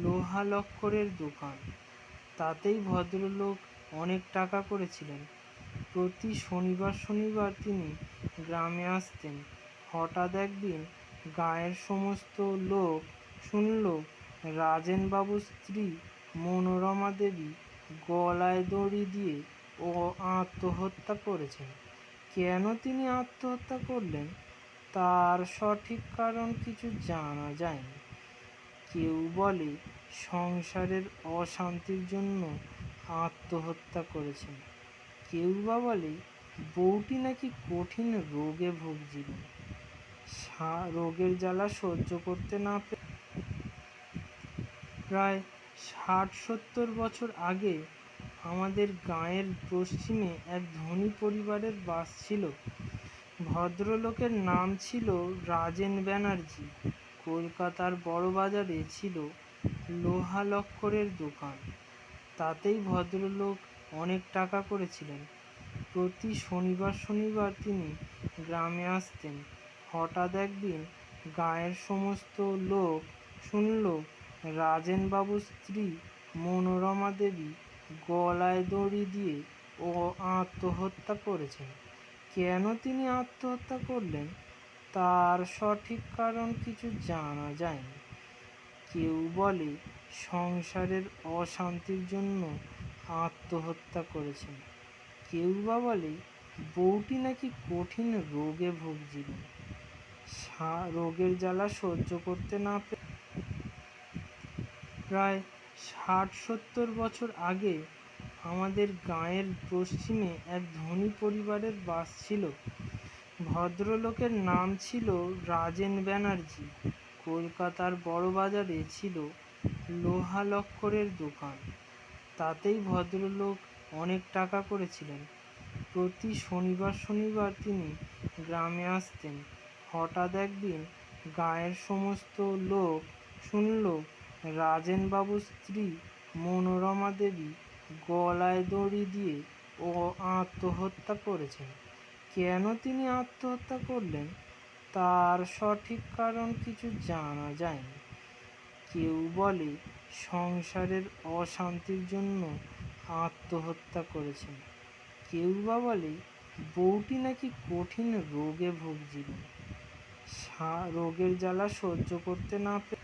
লোহা লক্করের দোকান। তাতেই ভদ্রলোক অনেক টাকা করেছিলেন। প্রতি শনিবার শনিবার তিনি গ্রামে আসতেন। হঠাৎ একদিন গাঁয়ের সমস্ত লোক শুনল রাজেনবাবুর স্ত্রী মনোরমা দেবী গলায় দড়ি দিয়ে ও আত্মহত্যা করেছেন। কেন তিনি আত্মহত্যা করলেন তার সঠিক কারণ কিছু জানা যায়নি। কেউ বলে সংসারের অশান্তির জন্য আত্মহত্যা করেছেন, কেউ বা বলে বউটি নাকি কঠিন রোগে ভুগছিলেন। রোগের জ্বালা সহ্য করতে না পেরে প্রায় ৬০-৭০ বছর আগে আমাদের গাঁয়ের পশ্চিমে এক ধনী পরিবারের বাস ছিল। ভদ্রলোকের নাম ছিল রাজেন ব্যানার্জি। কলকাতার বড়বাজারে ছিল লোহা লক্করের দোকান। তাতেই ভদ্রলোক অনেক টাকা করেছিলেন। প্রতি শনিবার শনিবার তিনি গ্রামে আসতেন। হঠাৎ একদিন গাঁয়ের সমস্ত লোক শুনল রাজেনবাবুর স্ত্রী মনোরমা দেবী গলায় দড়ি দিয়ে ও আত্মহত্যা করেছেন। কেন তিনি আত্মহত্যা করলেন তার সঠিক কারণ কিছু জানা যায়নি। কেউ বলে সংসারের অশান্তির জন্য আত্মহত্যা করেছেন, কেউ বা বলে বউটি নাকি কঠিন রোগে ভুগছিলেন। রোগের জ্বালা সহ্য করতে না পেরে প্রায় ৬০-৭০ বছর আগে আমাদের গাঁয়ের পশ্চিমে এক ধনী পরিবারের বাস ছিল। ভদ্রলোকের নাম ছিল রাজেন ব্যানার্জি। কলকাতার বড়বাজারে ছিল লোহা লক্করের দোকান। তাতেই ভদ্রলোক অনেক টাকা করেছিলেন। প্রতি শনিবার শনিবার তিনি গ্রামে আসতেন। হঠাৎ একদিন গাঁয়ের সমস্ত লোক শুনল রাজেনবাবুর স্ত্রী মনোরমা দেবী গলায় দড়ি দিয়ে ও আত্মহত্যা করেছেন। কেন তিনি আত্মহত্যা করলেন তার সঠিক কারণ কিছু জানা যায়নি। কেউ বলে সংসারের অশান্তির জন্য আত্মহত্যা করেছেন, কেউ বা বলে বউটি নাকি কঠিন রোগে ভুগছিলেন। রোগের জ্বালা সহ্য করতে না পেরে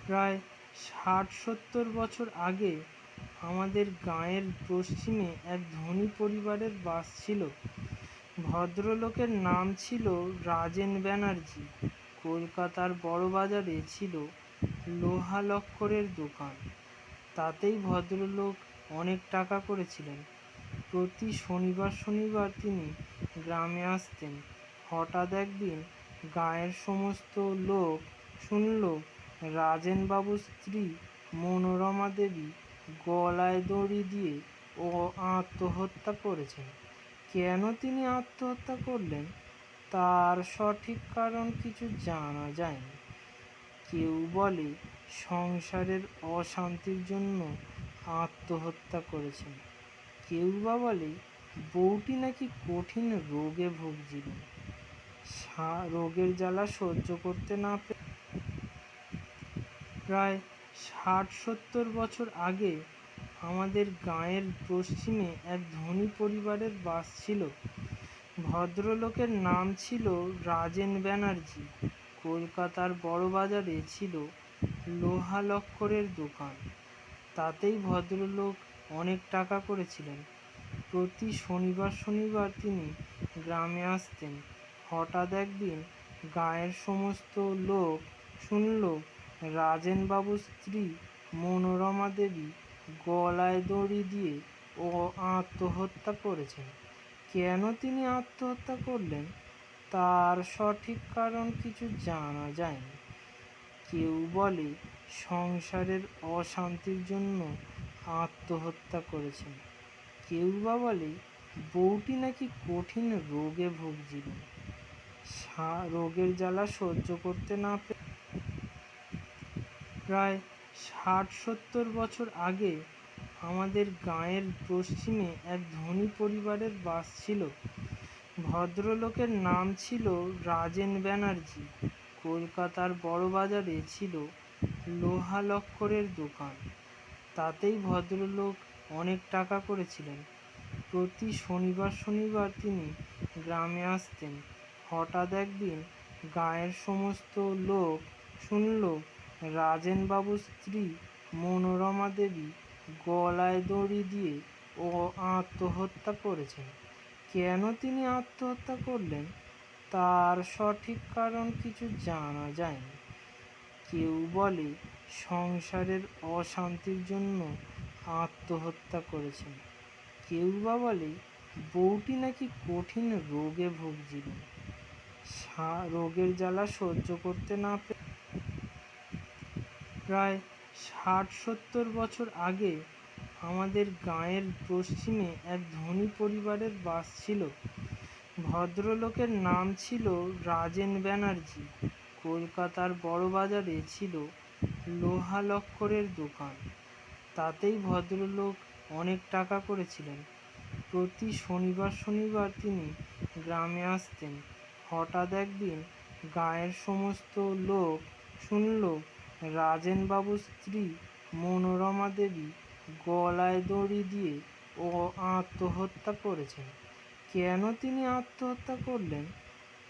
প্রায় ৬০-৭০ বছর আগে আমাদের গাঁয়ের পশ্চিমে এক ধনী পরিবারের বাস ছিল। ভদ্রলোকের নাম ছিল রাজেন ব্যানার্জি। কলকাতার বড়বাজারে ছিল লোহা লক্করের দোকান। তাতেই ভদ্রলোক অনেক টাকা করেছিলেন। প্রতি শনিবার শনিবার তিনি গ্রামে আসতেন। হঠাৎ একদিন গাঁয়ের সমস্ত লোক শুনল রাজেনবাবুর স্ত্রী মনোরমা দেবী গলায় দড়ি দিয়ে ও আত্মহত্যা করেছেন। কেন তিনি আত্মহত্যা করলেন তার সঠিক কারণ কিছু জানা যায়নি। কেউ বলে সংসারের অশান্তির জন্য আত্মহত্যা করেছেন, কেউ বা বলে বউটি নাকি কঠিন রোগে ভুগছিলেন। রোগের জ্বালা সহ্য করতে না পেরে প্রায় ৬০-৭০ বছর আগে আমাদের গাঁয়ের পশ্চিমে এক ধনী পরিবারের বাস ছিল। ভদ্রলোকের নাম ছিল রাজেন ব্যানার্জি। কলকাতার বড়বাজারে ছিল লোহা লক্করের দোকান। তাতেই ভদ্রলোক অনেক টাকা করেছিলেন। প্রতি শনিবার শনিবার তিনি গ্রামে আসতেন। হঠাৎ একদিন গাঁয়ের সমস্ত লোক শুনল রাজেনবাবুর স্ত্রী মনোরমা দেবী গলায় দড়ি দিয়ে ও আত্মহত্যা করেছেন। কেন তিনি আত্মহত্যা করলেন তার সঠিক কারণ কিছু জানা যায়নি। কেউ বলে সংসারের অশান্তির জন্য আত্মহত্যা করেছেন, কেউ বা বলে বউটি নাকি কঠিন রোগে ভুগছিলেন। রোগের জ্বালা সহ্য করতে না পেরে প্রায় ৬০-৭০ বছর আগে আমাদের গাঁয়ের পশ্চিমে এক ধনী পরিবারের বাস ছিল। ভদ্রলোকের নাম ছিল রাজেন ব্যানার্জি। কলকাতার বড়বাজারে ছিল লোহা লক্করের দোকান। তাতেই ভদ্রলোক অনেক টাকা করেছিলেন। প্রতি শনিবার শনিবার তিনি গ্রামে আসতেন। হঠাৎ একদিন গাঁয়ের সমস্ত লোক শুনল রাজেনবাবুর স্ত্রী মনোরমা দেবী গলায় দড়ি দিয়ে ও আত্মহত্যা করেছেন। কেন তিনি আত্মহত্যা করলেন তার সঠিক কারণ কিছু জানা যায়নি। কেউ বলে সংসারের অশান্তির জন্য আত্মহত্যা করেছেন, কেউ বা বলে বউটি নাকি কঠিন রোগে ভুগছিলেন। রোগের জ্বালা সহ্য করতে না পেরে প্রায় ৬০-৭০ বছর আগে আমাদের গাঁয়ের পশ্চিমে এক ধনী পরিবারের বাস ছিল। ভদ্রলোকের নাম ছিল রাজেন ব্যানার্জি। কলকাতার বড়বাজারে ছিল লোহা লক্করের দোকান। তাতেই ভদ্রলোক অনেক টাকা করেছিলেন। প্রতি শনিবার শনিবার তিনি গ্রামে আসতেন। হঠাৎ একদিন গাঁয়ের সমস্ত লোক শুনল রাজেনবাবুর স্ত্রী মনোরমা দেবী গলায় দড়ি দিয়ে ও আত্মহত্যা করেছেন। কেন তিনি আত্মহত্যা করলেন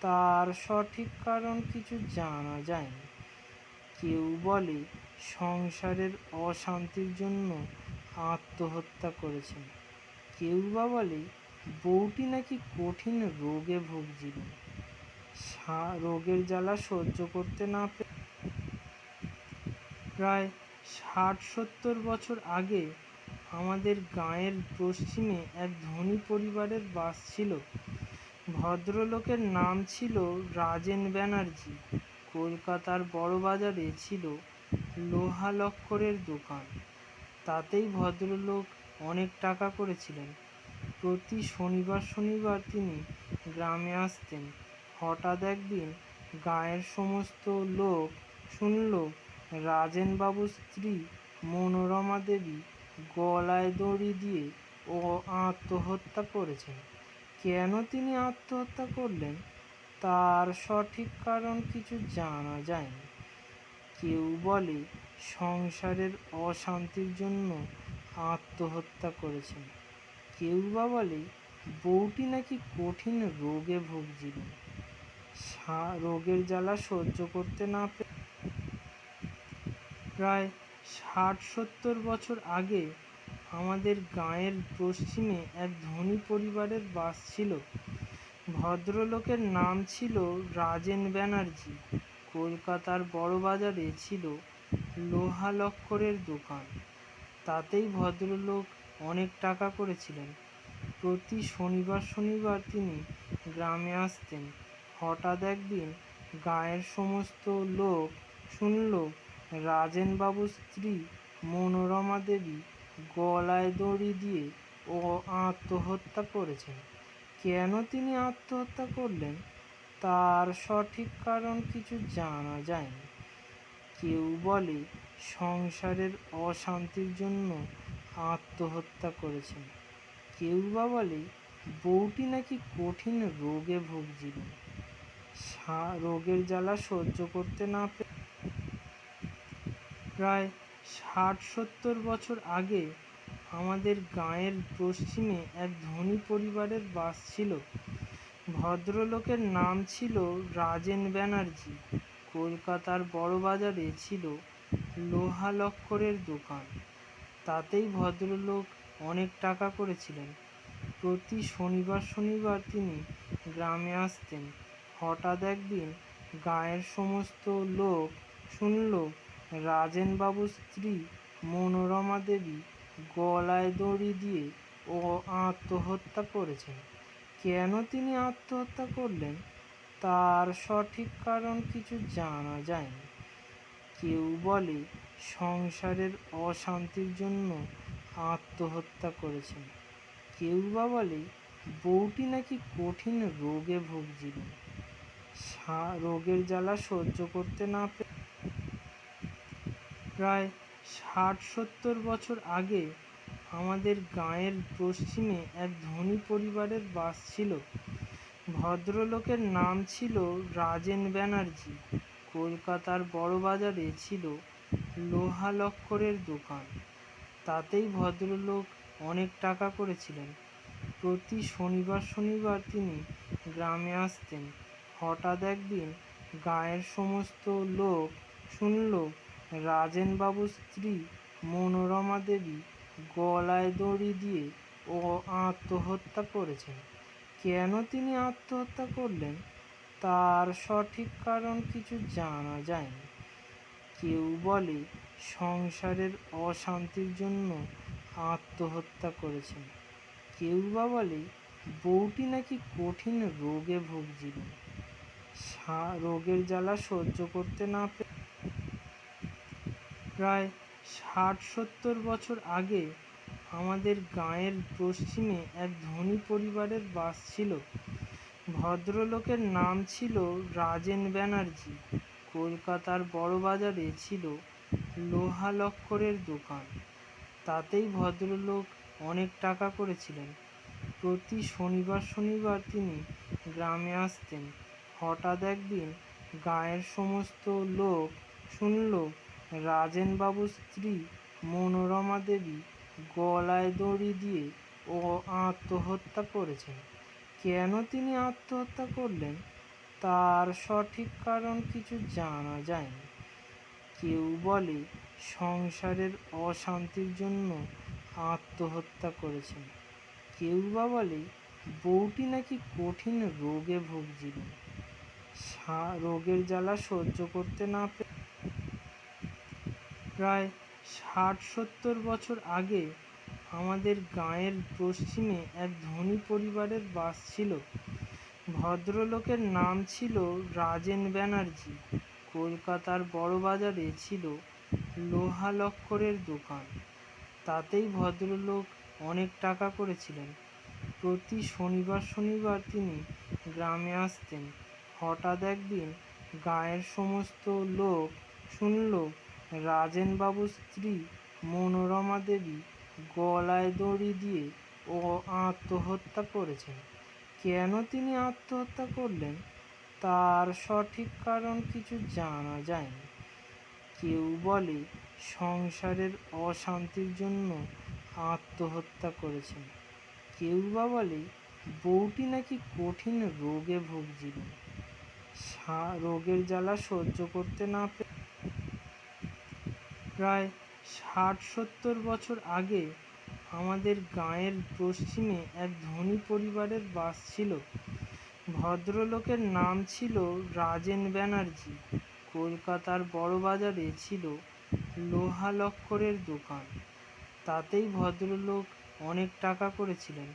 তার সঠিক কারণ কিছু জানা যায়নি। কেউ বলে সংসারের অশান্তির জন্য আত্মহত্যা করেছেন, কেউ বা বলে বউটি নাকি কঠিন রোগে ভুগছিলেন। রোগের জ্বালা সহ্য করতে না পেরে প্রায় ৬০-৭০ বছর আগে আমাদের গাঁয়ের পশ্চিমে এক ধনী পরিবারের বাস ছিল। ভদ্রলোকের নাম ছিল রাজেন ব্যানার্জি। কলকাতার বড়বাজারে ছিল লোহা লক্করের দোকান। তাতেই ভদ্রলোক অনেক টাকা করেছিলেন। প্রতি শনিবার শনিবার তিনি গ্রামে আসতেন। হঠাৎ একদিন গাঁয়ের সমস্ত লোক শুনল রাজেনবাবুর স্ত্রী মনোরমা দেবী গলায় দড়ি দিয়ে ও আত্মহত্যা করেছেন। কেন তিনি আত্মহত্যা করলেন তার সঠিক কারণ কিছু জানা যায়নি। কেউ বলে সংসারের অশান্তির জন্য আত্মহত্যা করেছেন, কেউ বা বলে বউটি নাকি কঠিন রোগে ভুগছিলেন। রোগের জ্বালা সহ্য করতে না পেরে প্রায় ৬০-৭০ বছর আগে আমাদের গাঁয়ের পশ্চিমে এক ধনী পরিবারের বাস ছিল। ভদ্রলোকের নাম ছিল রাজেন ব্যানার্জি। কলকাতার বড়বাজারে ছিল লোহা লক্করের দোকান। তাতেই ভদ্রলোক অনেক টাকা করেছিলেন। প্রতি শনিবার শনিবার তিনি গ্রামে আসতেন। হঠাৎ একদিন গাঁয়ের সমস্ত লোক শুনল রাজেনবাবুর স্ত্রী মনোরমা দেবী গলায় দড়ি দিয়ে ও আত্মহত্যা করেছেন। কেন তিনি আত্মহত্যা করলেন তার সঠিক কারণ কিছু জানা যায়নি। কেউ বলে সংসারের অশান্তির জন্য আত্মহত্যা করেছেন, কেউ বা বলে বউটি নাকি কঠিন রোগে ভুগছিলেন। রোগের জ্বালা সহ্য করতে না পেরে প্রায় ৬০-৭০ বছর আগে আমাদের গাঁয়ের পশ্চিমে এক ধনী পরিবারের বাস ছিল। ভদ্রলোকের নাম ছিল রাজেন ব্যানার্জি। কলকাতার বড়বাজারে ছিল লোহা লক্করের দোকান। তাতেই ভদ্রলোক অনেক টাকা করেছিলেন। প্রতি শনিবার শনিবার তিনি গ্রামে আসতেন। হঠাৎ একদিন গাঁয়ের সমস্ত লোক শুনল রাজেনবাবুর স্ত্রী মনোরমা দেবী গলায় দড়ি দিয়ে ও আত্মহত্যা করেছেন। কেন তিনি আত্মহত্যা করলেন তার সঠিক কারণ কিছু জানা যায়নি। কেউ বলে সংসারের অশান্তির জন্য আত্মহত্যা করেছেন, কেউ বা বলে বউটি নাকি কঠিন রোগে ভুগছিলেন। রোগের জ্বালা সহ্য করতে না পেরে প্রায় ৬০-৭০ বছর আগে আমাদের গাঁয়ের পশ্চিমে এক ধনী পরিবারের বাস ছিল। ভদ্রলোকের নাম ছিল রাজেন ব্যানার্জি। কলকাতার বড়বাজারে ছিল লোহা লক্করের দোকান। তাতেই ভদ্রলোক অনেক টাকা করেছিলেন। প্রতি শনিবার শনিবার তিনি গ্রামে আসতেন। হঠাৎ একদিন গাঁয়ের সমস্ত লোক শুনল রাজেনবাবুর স্ত্রী মনোরমা দেবী গলায় দড়ি দিয়ে ও আত্মহত্যা করেছেন। কেন তিনি আত্মহত্যা করলেন তার সঠিক কারণ কিছু জানা যায়নি। কেউ বলে সংসারের অশান্তির জন্য আত্মহত্যা করেছেন, কেউ বা বলে বউটি নাকি কঠিন রোগে ভুগছিলেন। রোগের জ্বালা সহ্য করতে না পেরে প্রায় ৬০-৭০ বছর আগে আমাদের গাঁয়ের পশ্চিমে এক ধনী পরিবারের বাস ছিল। ভদ্রলোকের নাম ছিল রাজেন ব্যানার্জি। কলকাতার বড়বাজারে ছিল লোহা লক্করের দোকান। তাতেই ভদ্রলোক অনেক টাকা করেছিলেন। প্রতি শনিবার শনিবার তিনি গ্রামে আসতেন। হঠাৎ একদিন গাঁয়ের সমস্ত লোক শুনল রাজেনবাবুর স্ত্রী মনোরমা দেবী গলায় দড়ি দিয়ে ও আত্মহত্যা করেছেন। কেন তিনি আত্মহত্যা করলেন তার সঠিক কারণ কিছু জানা যায়নি। কেউ বলে সংসারের অশান্তির জন্য আত্মহত্যা করেছেন, কেউ বা বলে বউটি নাকি কঠিন রোগে ভুগছিলেন। রোগের জ্বালা সহ্য করতে না পেরে প্রায় ৬০-৭০ বছর আগে আমাদের গাঁয়ের পশ্চিমে এক ধনী পরিবারের বাস ছিল। ভদ্রলোকের নাম ছিল রাজেন ব্যানার্জি। কলকাতার বড়বাজারে ছিল লোহা লক্করের দোকান। তাতেই ভদ্রলোক অনেক টাকা করেছিলেন। প্রতি শনিবার শনিবার তিনি গ্রামে আসতেন। হঠাৎ একদিন গাঁয়ের সমস্ত লোক শুনল রাজেনবাবুর স্ত্রী মনোরমা দেবী গলায় দড়ি দিয়ে ও আত্মহত্যা করেছেন। কেন তিনি আত্মহত্যা করলেন তার সঠিক কারণ কিছু জানা যায়নি। কেউ বলে সংসারের অশান্তির জন্য আত্মহত্যা করেছেন, কেউ বা বলে বউটি নাকি কঠিন রোগে ভুগছিলেন। রোগের জ্বালা সহ্য করতে না পেরে প্রায় ৬০-৭০ বছর আগে আমাদের গাঁয়ের পশ্চিমে এক ধনী পরিবারের বাস ছিল। ভদ্রলোকের নাম ছিল রাজেন ব্যানার্জি। কলকাতার বড়বাজারে ছিল লোহা লক্করের দোকান। তাতেই ভদ্রলোক অনেক টাকা করেছিলেন।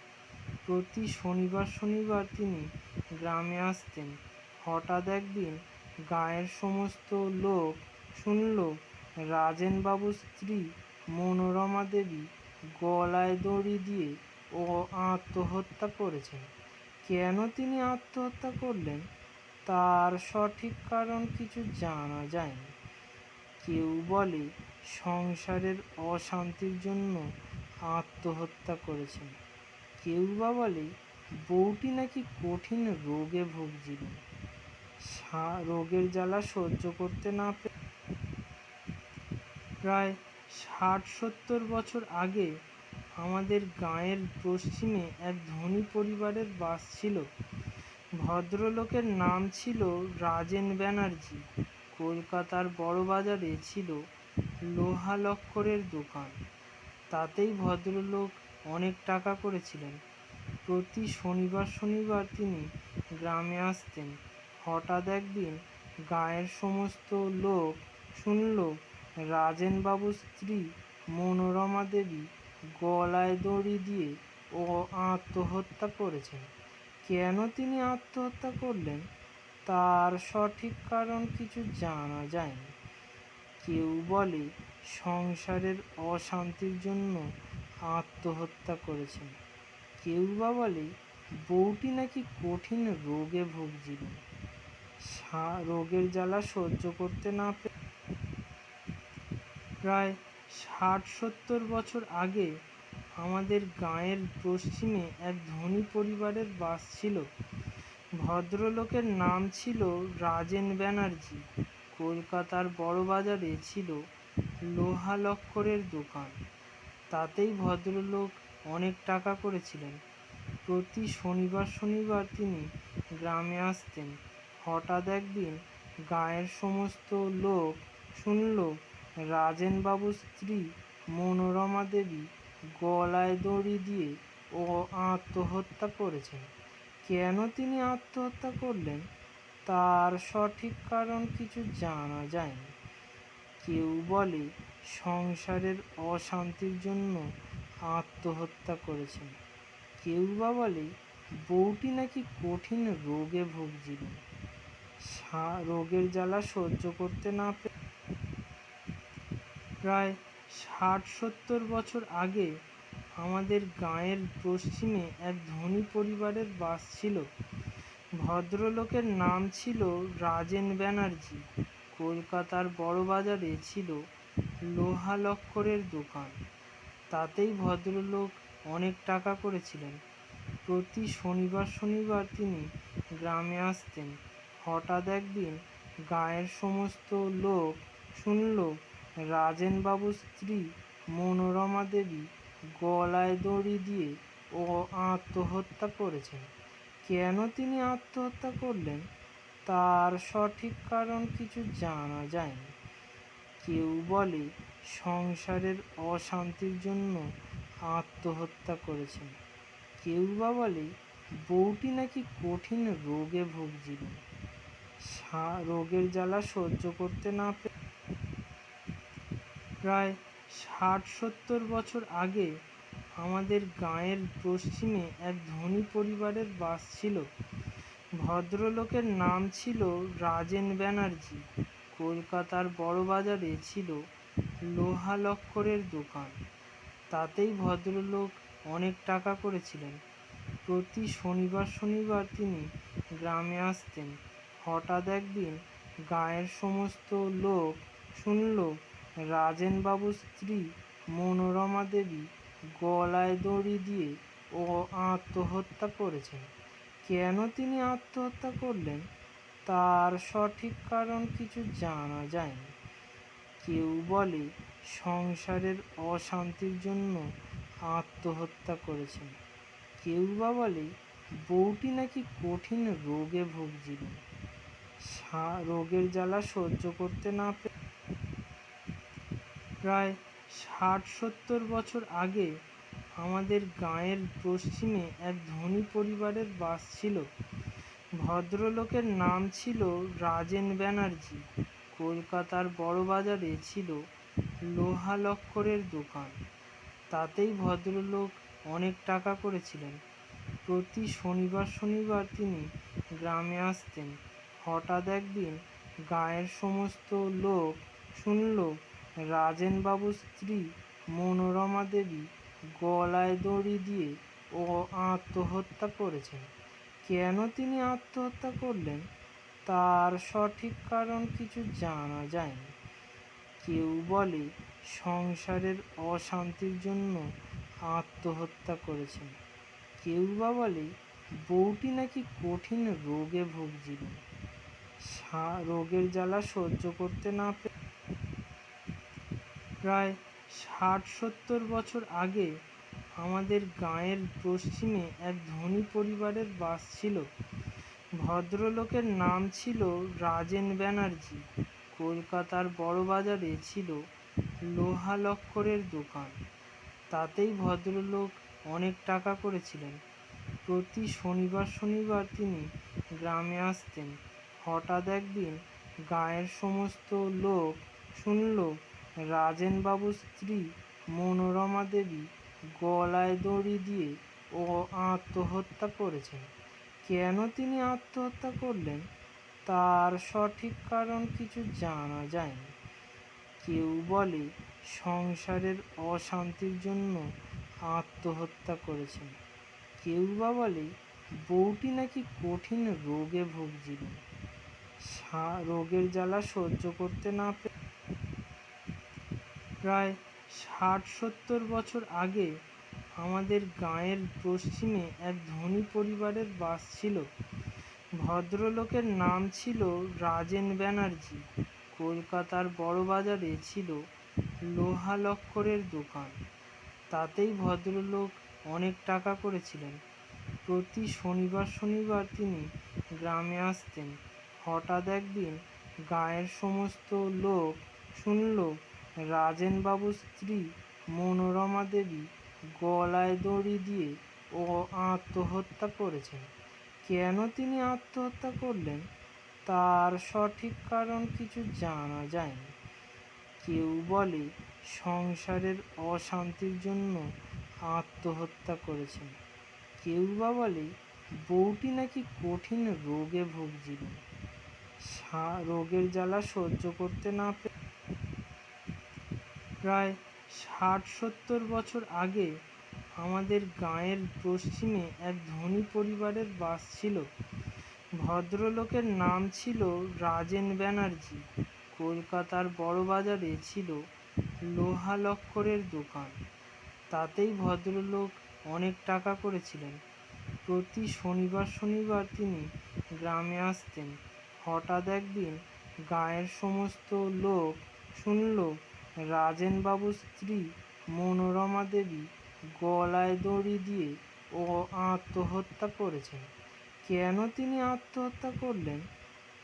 প্রতি শনিবার শনিবার তিনি গ্রামে আসতেন। হঠাৎ একদিন গাঁয়ের সমস্ত লোক শুনল রাজেনবাবুর স্ত্রী মনোরমা দেবী গলায় দড়ি দিয়ে ও আত্মহত্যা করেছেন। কেন তিনি আত্মহত্যা করলেন তার সঠিক কারণ কিছু জানা যায়নি। কেউ বলে সংসারের অশান্তির জন্য আত্মহত্যা করেছেন, কেউ বা বলে বউটি নাকি কঠিন রোগে ভুগছিলেন। রোগের জ্বালা সহ্য করতে না পেরে প্রায় ৬০-৭০ বছর আগে আমাদের গাঁয়ের পশ্চিমে এক ধনী পরিবারের বাস ছিল। ভদ্রলোকের নাম ছিল রাজেন ব্যানার্জি। কলকাতার বড়বাজারে ছিল লোহা লক্করের দোকান। তাতেই ভদ্রলোক অনেক টাকা করেছিলেন। প্রতি শনিবার শনিবার তিনি গ্রামে আসতেন। হঠাৎ একদিন গাঁয়ের সমস্ত লোক শুনল রাজেনবাবুর স্ত্রী মনোরমা দেবী গলায় দড়ি দিয়ে ও আত্মহত্যা করেছেন। কেন তিনি আত্মহত্যা করলেন তার সঠিক কারণ কিছু জানা যায়নি। কেউ বলে সংসারের অশান্তির জন্য আত্মহত্যা করেছেন, কেউ বা বলে বউটি নাকি কঠিন রোগে ভুগছিলেন। রোগের জ্বালা সহ্য করতে না পেরে প্রায় ৬০-৭০ বছর আগে আমাদের গাঁয়ের পশ্চিমে এক ধনী পরিবারের বাস ছিল। ভদ্রলোকের নাম ছিল রাজেন ব্যানার্জি। কলকাতার বড়বাজারে ছিল লোহা লক্করের দোকান। তাতেই ভদ্রলোক অনেক টাকা করেছিলেন। প্রতি শনিবার শনিবার তিনি গ্রামে আসতেন। হঠাৎ একদিন গাঁয়ের সমস্ত লোক শুনল রাজেনবাবুর স্ত্রী মনোরমা দেবী গলায় দড়ি দিয়ে ও আত্মহত্যা করেছেন। কেন তিনি আত্মহত্যা করলেন তার সঠিক কারণ কিছু জানা যায়নি। কেউ বলে সংসারের অশান্তির জন্য আত্মহত্যা করেছেন, কেউ বা বলে বউটি নাকি কঠিন রোগে ভুগছিলেন। রোগের জ্বালা সহ্য করতে না পেরে প্রায় ৬০-৭০ বছর আগে আমাদের গাঁয়ের পশ্চিমে এক ধনী পরিবারের বাস ছিল। ভদ্রলোকের নাম ছিল রাজেন ব্যানার্জি। কলকাতার বড়বাজারে ছিল লোহা লক্করের দোকান। তাতেই ভদ্রলোক অনেক টাকা করেছিলেন। প্রতি শনিবার শনিবার তিনি গ্রামে আসতেন। হঠাৎ একদিন গাঁয়ের সমস্ত লোক শুনল রাজেনবাবুর স্ত্রী মনোরমা দেবী গলায় দড়ি দিয়ে ও আত্মহত্যা করেছেন। কেন তিনি আত্মহত্যা করলেন তার সঠিক কারণ কিছু জানা যায়নি। কেউ বলে সংসারের অশান্তির জন্য আত্মহত্যা করেছেন, কেউ বা বলে বউটি নাকি কঠিন রোগে ভুগছিলেন। রোগের জ্বালা সহ্য করতে না পেরে প্রায় ৬০-৭০ বছর আগে আমাদের গাঁয়ের পশ্চিমে এক ধনী পরিবারের বাস ছিল। ভদ্রলোকের নাম ছিল রাজেন ব্যানার্জি। কলকাতার বড়বাজারে ছিল লোহা লক্করের দোকান। তাতেই ভদ্রলোক অনেক টাকা করেছিলেন। প্রতি শনিবার শনিবার তিনি গ্রামে আসতেন। হঠাৎ একদিন গাঁয়ের সমস্ত লোক শুনল রাজেনবাবুর স্ত্রী মনোরমা দেবী গলায় দড়ি দিয়ে ও আত্মহত্যা করেছেন। কেন তিনি আত্মহত্যা করলেন তার সঠিক কারণ কিছু জানা যায়নি। কেউ বলে সংসারের অশান্তির জন্য আত্মহত্যা করেছেন, কেউ বা বলে বউটি নাকি কঠিন রোগে ভুগছিলেন। রোগের জ্বালা সহ্য করতে না পেরে প্রায় ৬০-৭০ বছর আগে আমাদের গাঁয়ের পশ্চিমে এক ধনী পরিবারের বাস ছিল। ভদ্রলোকের নাম ছিল রাজেন ব্যানার্জি। কলকাতার বড়বাজারে ছিল লোহা লক্করের দোকান। তাতেই ভদ্রলোক অনেক টাকা করেছিলেন। প্রতি শনিবার শনিবার তিনি গ্রামে আসতেন। হঠাৎ একদিন গাঁয়ের সমস্ত লোক শুনল রাজেনবাবুর স্ত্রী মনোরমা দেবী গলায় দড়ি দিয়ে ও আত্মহত্যা করেছেন। কেন তিনি আত্মহত্যা করলেন তার সঠিক কারণ কিছু জানা যায়নি। কেউ বলে সংসারের অশান্তির জন্য আত্মহত্যা করেছেন, কেউ বা বলে বউটি নাকি কঠিন রোগে ভুগছিলেন। রোগের জ্বালা সহ্য করতে না পেরে প্রায় ৬০-৭০ বছর আগে আমাদের গাঁয়ের পশ্চিমে এক ধনী পরিবারের বাস ছিল। ভদ্রলোকের নাম ছিল রাজেন ব্যানার্জি। কলকাতার বড়বাজারে ছিল লোহা লক্করের দোকান। তাতেই ভদ্রলোক অনেক টাকা করেছিলেন। প্রতি শনিবার শনিবার তিনি গ্রামে আসতেন। হঠাৎ একদিন গাঁয়ের সমস্ত লোক শুনল রাজেনবাবুর স্ত্রী মনোরমা দেবী গলায় দড়ি দিয়ে ও আত্মহত্যা করেছেন। কেন তিনি আত্মহত্যা করলেন তার সঠিক কারণ কিছু জানা যায়নি। কেউ বলে সংসারের অশান্তির জন্য আত্মহত্যা করেছেন, কেউ বা বলে বউটি নাকি কঠিন রোগে ভুগছিলেন। রোগের জ্বালা সহ্য করতে না পেরে প্রায় ৬০-৭০ বছর আগে আমাদের গাঁয়ের পশ্চিমে এক ধনী পরিবারের বাস ছিল। ভদ্রলোকের নাম ছিল রাজেন ব্যানার্জি। কলকাতার বড়বাজারে ছিল লোহা লক্করের দোকান। তাতেই ভদ্রলোক অনেক টাকা করেছিলেন। প্রতি শনিবার শনিবার তিনি গ্রামে আসতেন। হঠাৎ একদিন গাঁয়ের সমস্ত লোক শুনল রাজেনবাবুর স্ত্রী মনোরমা দেবী গলায় দড়ি দিয়ে ও আত্মহত্যা করেছেন। কেন তিনি আত্মহত্যা করলেন তার সঠিক কারণ কিছু জানা যায়নি। কেউ বলে সংসারের অশান্তির জন্য আত্মহত্যা করেছেন, কেউ বা বলে বউটি নাকি কঠিন রোগে ভুগছিলেন। রোগের জ্বালা সহ্য করতে না পেরে প্রায় ৬০-৭০ বছর আগে আমাদের গাঁয়ের পশ্চিমে এক ধনী পরিবারের বাস ছিল। ভদ্রলোকের নাম ছিল রাজেন ব্যানার্জি। কলকাতার বড়বাজারে ছিল লোহা লক্করের দোকান। তাতেই ভদ্রলোক অনেক টাকা করেছিলেন। প্রতি শনিবার শনিবার তিনি গ্রামে আসতেন। হঠাৎ একদিন গাঁয়ের সমস্ত লোক শুনল রাজেনবাবুর স্ত্রী মনোরমা দেবী গলায় দড়ি দিয়ে ও আত্মহত্যা করেছেন। কেন তিনি আত্মহত্যা করলেন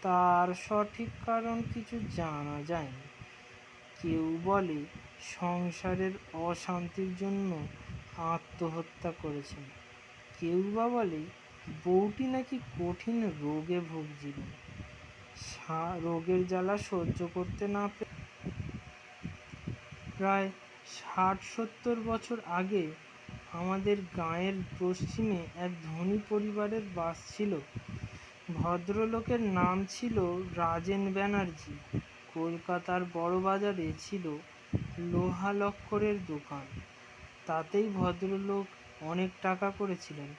তার সঠিক কারণ কিছু জানা যায়নি। কেউ বলে সংসারের অশান্তির জন্য আত্মহত্যা করেছেন, কেউ বা বলে বউটি নাকি কঠিন রোগে ভুগছিলেন। রোগের জ্বালা সহ্য করতে না পেরে প্রায় ৬০-৭০ বছর আগে আমাদের গাঁয়ের পশ্চিমে এক ধনী পরিবারের বাস ছিল। ভদ্রলোকের নাম ছিল রাজেন ব্যানার্জি। কলকাতার বড়বাজারে ছিল লোহা লক্করের দোকান। তাতেই ভদ্রলোক অনেক টাকা করেছিলেন।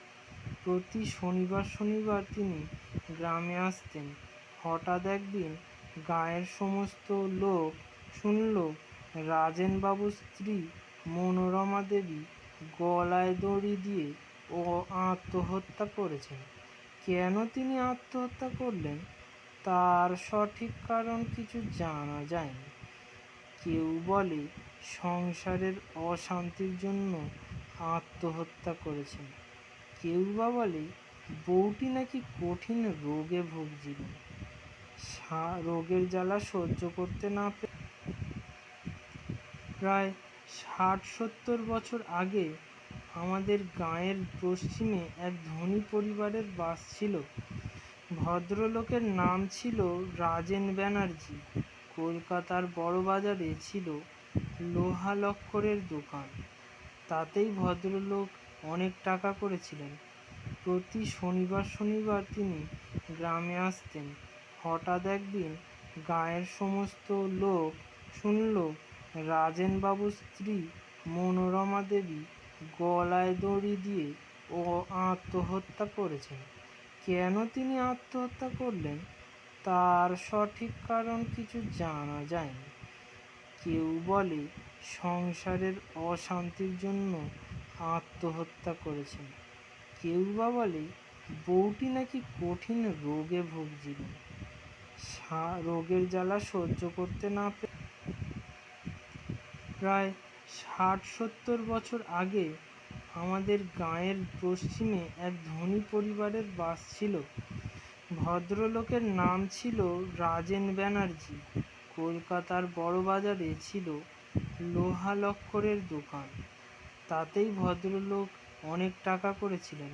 প্রতি শনিবার শনিবার তিনি গ্রামে আসতেন। হঠাৎ একদিন গাঁয়ের সমস্ত লোক শুনল রাজেনবাবুর স্ত্রী মনোরমা দেবী গলায় দড়ি দিয়ে ও আত্মহত্যা করেছেন। কেন তিনি আত্মহত্যা করলেন তার সঠিক কারণ কিছু জানা যায়নি। কেউ বলে সংসারের অশান্তির জন্য আত্মহত্যা করেছেন, কেউ বা বলে বউটি নাকি কঠিন রোগে ভুগছিলেন। রোগের জ্বালা সহ্য করতে না পেরে প্রায় ৬০-৭০ বছর আগে আমাদের গাঁয়ের পশ্চিমে এক ধনী পরিবারের বাস ছিল। ভদ্রলোকের নাম ছিল রাজেন ব্যানার্জি। কলকাতার বড়বাজারে ছিল লোহা লক্করের দোকান। তাতেই ভদ্রলোক অনেক টাকা করেছিলেন। প্রতি শনিবার শনিবার তিনি গ্রামে আসতেন। হঠাৎ একদিন গাঁয়ের সমস্ত লোক শুনল রাজেনবাবুর স্ত্রী মনোরমা দেবী গলায় দড়ি দিয়ে ও আত্মহত্যা করেছেন। কেন তিনি আত্মহত্যা করলেন তার সঠিক কারণ কিছু জানা যায়নি। কেউ বলে সংসারের অশান্তির জন্য আত্মহত্যা করেছেন, কেউ বা বলে বউটি নাকি কঠিন রোগে ভুগছিলেন। রোগের জ্বালা সহ্য করতে না পেরে প্রায় ৬০-৭০ বছর আগে আমাদের গাঁয়ের পশ্চিমে এক ধনী পরিবারের বাস ছিল। ভদ্রলোকের নাম ছিল রাজেন ব্যানার্জি। কলকাতার বড়বাজারে ছিল লোহা লক্করের দোকান। তাতেই ভদ্রলোক অনেক টাকা করেছিলেন।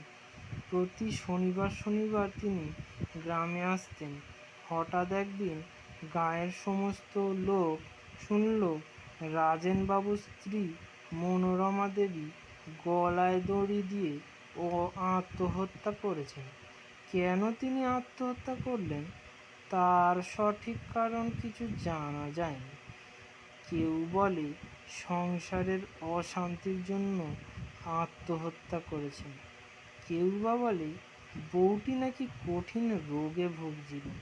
প্রতি শনিবার শনিবার তিনি গ্রামে আসতেন। হঠাৎ একদিন গাঁয়ের সমস্ত লোক শুনল রাজেনবাবুর স্ত্রী মনোরমা দেবী গলায় দড়ি দিয়ে ও আত্মহত্যা করেছেন। কেন তিনি আত্মহত্যা করলেন তার সঠিক কারণ কিছু জানা যায়নি। কেউ বলে সংসারের অশান্তির জন্য আত্মহত্যা করেছেন, কেউ বা বলে বউটি নাকি কঠিন রোগে ভুগছিলেন।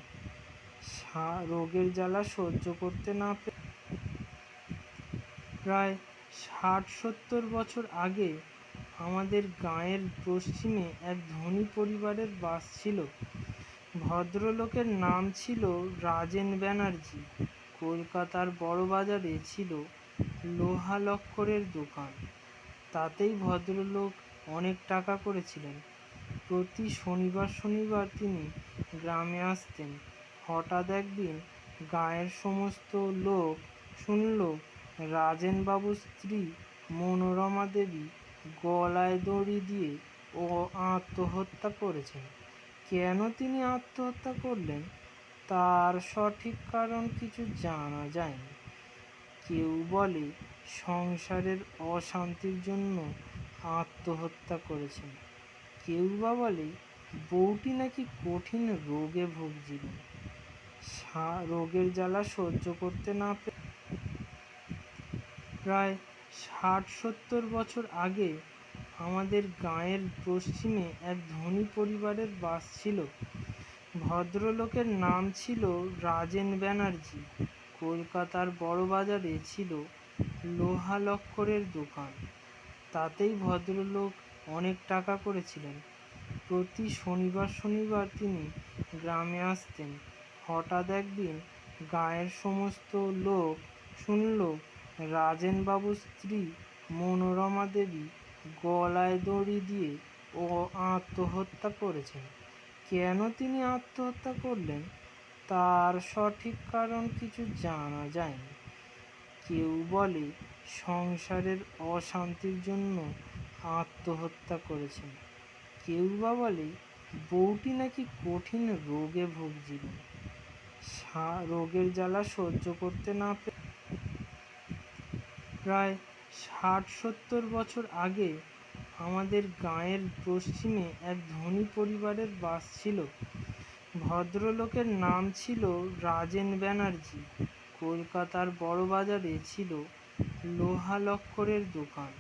রোগের জ্বালা সহ্য করতে না পেরে প্রায় ৬০-৭০ বছর আগে আমাদের গাঁয়ের পশ্চিমে এক ধনী পরিবারের বাস ছিল। ভদ্রলোকের নাম ছিল রাজেন ব্যানার্জি। কলকাতার বড়বাজারে ছিল লোহা লক্করের দোকান। তাতেই ভদ্রলোক অনেক টাকা করেছিলেন। প্রতি শনিবার শনিবার তিনি গ্রামে আসতেন। হঠাৎ একদিন গাঁয়ের সমস্ত লোক শুনল রাজেনবাবুর স্ত্রী মনোরমা দেবী গলায় দড়ি দিয়ে ও আত্মহত্যা করেছেন। কেন তিনি আত্মহত্যা করলেন তার সঠিক কারণ কিছু জানা যায়নি। কেউ বলে সংসারের অশান্তির জন্য আত্মহত্যা করেছেন, কেউ বা বলে বউটি নাকি কঠিন রোগে ভুগছিলেন। রোগের জ্বালা সহ্য করতে না পেরে প্রায় ৬০-৭০ বছর আগে আমাদের গাঁয়ের পশ্চিমে এক ধনী পরিবারের বাস ছিল। ভদ্রলোকের নাম ছিল রাজেন ব্যানার্জি। কলকাতার বড়বাজারে ছিল লোহা লক্করের দোকান। তাতেই ভদ্রলোক অনেক টাকা করেছিলেন। প্রতি শনিবার শনিবার তিনি গ্রামে আসতেন। হঠাৎ একদিন গাঁয়ের সমস্ত লোক শুনল রাজেনবাবুর স্ত্রী মনোরমা দেবী গলায় দড়ি দিয়ে ও আত্মহত্যা করেছেন। কেন তিনি আত্মহত্যা করলেন তার সঠিক কারণ কিছু জানা যায়নি। কেউ বলে সংসারের অশান্তির জন্য আত্মহত্যা করেছেন, কেউ বা বলে বউটি নাকি কঠিন রোগে ভুগছিলেন। রোগের জ্বালা সহ্য করতে না পেরে প্রায় ৬০-৭০ বছর আগে আমাদের গাঁয়ের পশ্চিমে এক ধনী পরিবারের বাস ছিল। ভদ্রলোকের নাম ছিল রাজেন ব্যানার্জি। কলকাতার বড়বাজারে ছিল লোহা লক্করের দোকান।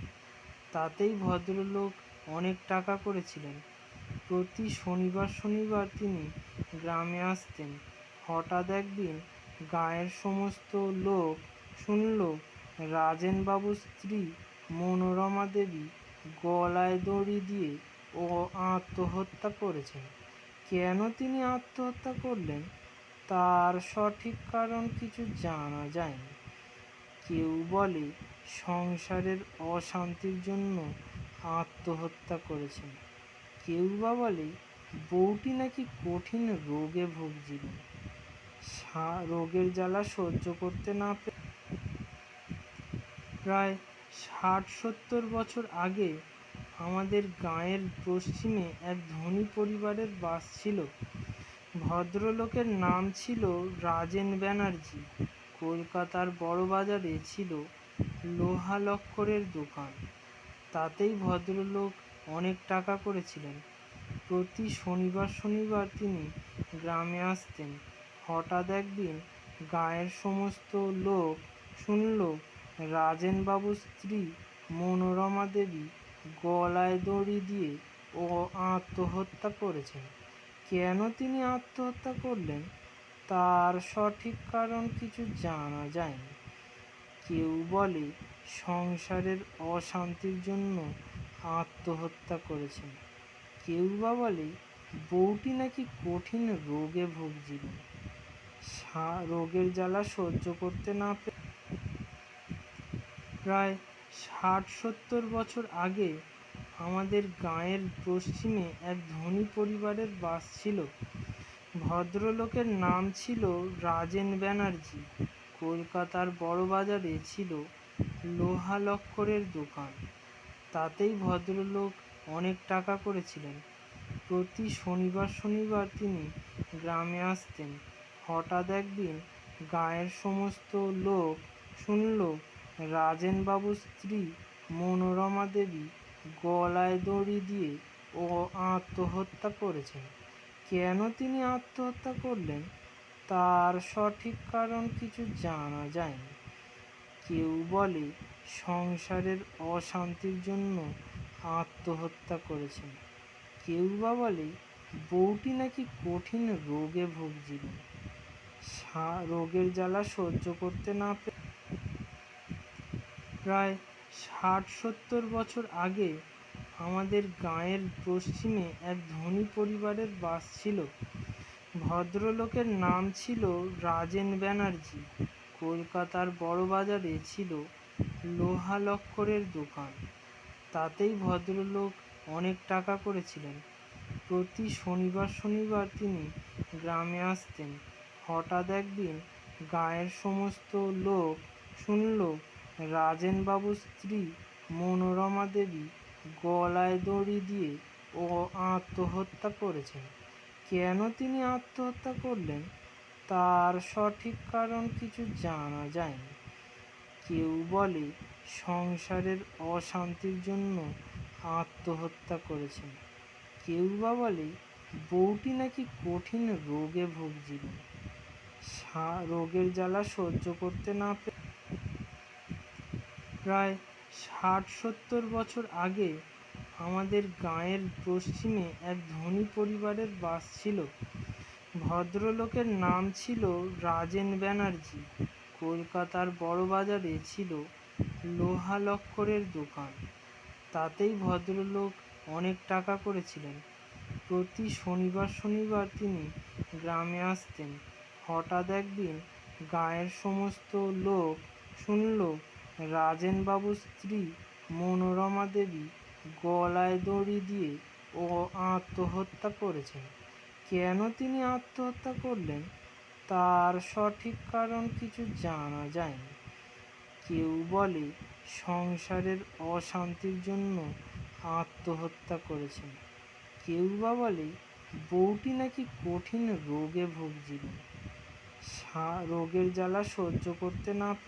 তাতেই ভদ্রলোক অনেক টাকা করেছিলেন। প্রতি শনিবার শনিবার তিনি গ্রামে আসতেন। হঠাৎ একদিন গাঁয়ের সমস্ত লোক শুনল রাজেনবাবুর স্ত্রী মনোরমা দেবী গলায় দড়ি দিয়ে ও আত্মহত্যা করেছেন। কেন তিনি আত্মহত্যা করলেন তার সঠিক কারণ কিছু জানা যায়নি। কেউ বলে সংসারের অশান্তির জন্য আত্মহত্যা করেছেন, কেউ বা বলে বউটি নাকি কঠিন রোগে ভুগছিলেন। রোগের জ্বালা সহ্য করতে না পেরে প্রায় ৬০-৭০ বছর আগে আমাদের গাঁয়ের পশ্চিমে এক ধনী পরিবারের বাস ছিল। ভদ্রলোকের নাম ছিল রাজেন ব্যানার্জি। কলকাতার বড়বাজারে ছিল লোহা লক্করের দোকান। তাতেই ভদ্রলোক অনেক টাকা করেছিলেন। প্রতি শনিবার শনিবার তিনি গ্রামে আসতেন। হঠাৎ একদিন গাঁয়ের সমস্ত লোক শুনল রাজেনবাবুর স্ত্রী মনোরমা দেবী গলায় দড়ি দিয়ে ও আত্মহত্যা করেছেন। কেন তিনি আত্মহত্যা করলেন তার সঠিক কারণ কিছু জানা যায়নি। কেউ বলে সংসারের অশান্তির জন্য আত্মহত্যা করেছেন, কেউ বা বলে বউটি নাকি কঠিন রোগে ভুগছিলেন। রোগের জ্বালা সহ্য করতে না পেরে প্রায় ৬০-৭০ বছর আগে আমাদের গাঁয়ের পশ্চিমে এক ধনী পরিবারের বাস ছিল। ভদ্রলোকের নাম ছিল রাজেন ব্যানার্জি। কলকাতার বড়বাজারে ছিল লোহা লক্করের দোকান। তাতেই ভদ্রলোক অনেক টাকা করেছিলেন। প্রতি শনিবার শনিবার তিনি গ্রামে আসতেন। হঠাৎ একদিন গাঁয়ের সমস্ত লোক শুনল রাজেনবাবুর স্ত্রী মনোরমা দেবী গলায় দড়ি দিয়ে আত্মহত্যা করেছেন। কেন তিনি আত্মহত্যা করলেন তার সঠিক কারণ কিছু জানা যায়নি। কেউ বলে সংসারের অশান্তির জন্য আত্মহত্যা করেছেন, কেউ বা বলে বউটি নাকি কঠিন রোগে ভুগছিলেন। রোগের জ্বালা সহ্য করতে না পেরে প্রায় ৬০-৭০ বছর আগে আমাদের গাঁয়ের পশ্চিমে এক ধনী পরিবারের বাস ছিল। ভদ্রলোকের নাম ছিল রাজেন ব্যানার্জি। কলকাতার বড়বাজারে ছিল লোহা লক্করের দোকান। তাতেই ভদ্রলোক অনেক টাকা করেছিলেন। প্রতি শনিবার শনিবার তিনি গ্রামে আসতেন। হঠাৎ একদিন গাঁয়ের সমস্ত লোক শুনল রাজেনবাবুর স্ত্রী মনোরমা দেবী গলায় দড়ি দিয়ে আত্মহত্যা করেছেন। কেন তিনি আত্মহত্যা করলেন তার সঠিক কারণ কিছু জানা যায়নি। কেউ বলে সংসারের অশান্তির জন্য আত্মহত্যা করেছেন, কেউ বা বলে বউটি নাকি কঠিন রোগে ভুগছিলেন। রোগের জ্বালা সহ্য করতে না পেরে প্রায় ৬০-৭০ বছর আগে আমাদের গাঁয়ের পশ্চিমে এক ধনী পরিবারের বাস ছিল। ভদ্রলোকের নাম ছিল রাজেন ব্যানার্জি। কলকাতার বড়বাজারে ছিল লোহা লক্করের দোকান। তাতেই ভদ্রলোক অনেক টাকা করেছিলেন। প্রতি শনিবার শনিবার তিনি গ্রামে আসতেন। হঠাৎ একদিন গাঁয়ের সমস্ত লোক শুনল রাজেনবাবুর স্ত্রী মনোরমা দেবী গলায় দড়ি দিয়ে আত্মহত্যা করেছেন। কেন তিনি আত্মহত্যা করলেন তার সঠিক কারণ কিছু জানা যায়নি। কেউ বলে সংসারের অশান্তির জন্য আত্মহত্যা করেছেন, কেউ বা বলে বউটি নাকি কঠিন রোগে ভুগছিলেন। রোগের জ্বালা সহ্য করতে না পেরে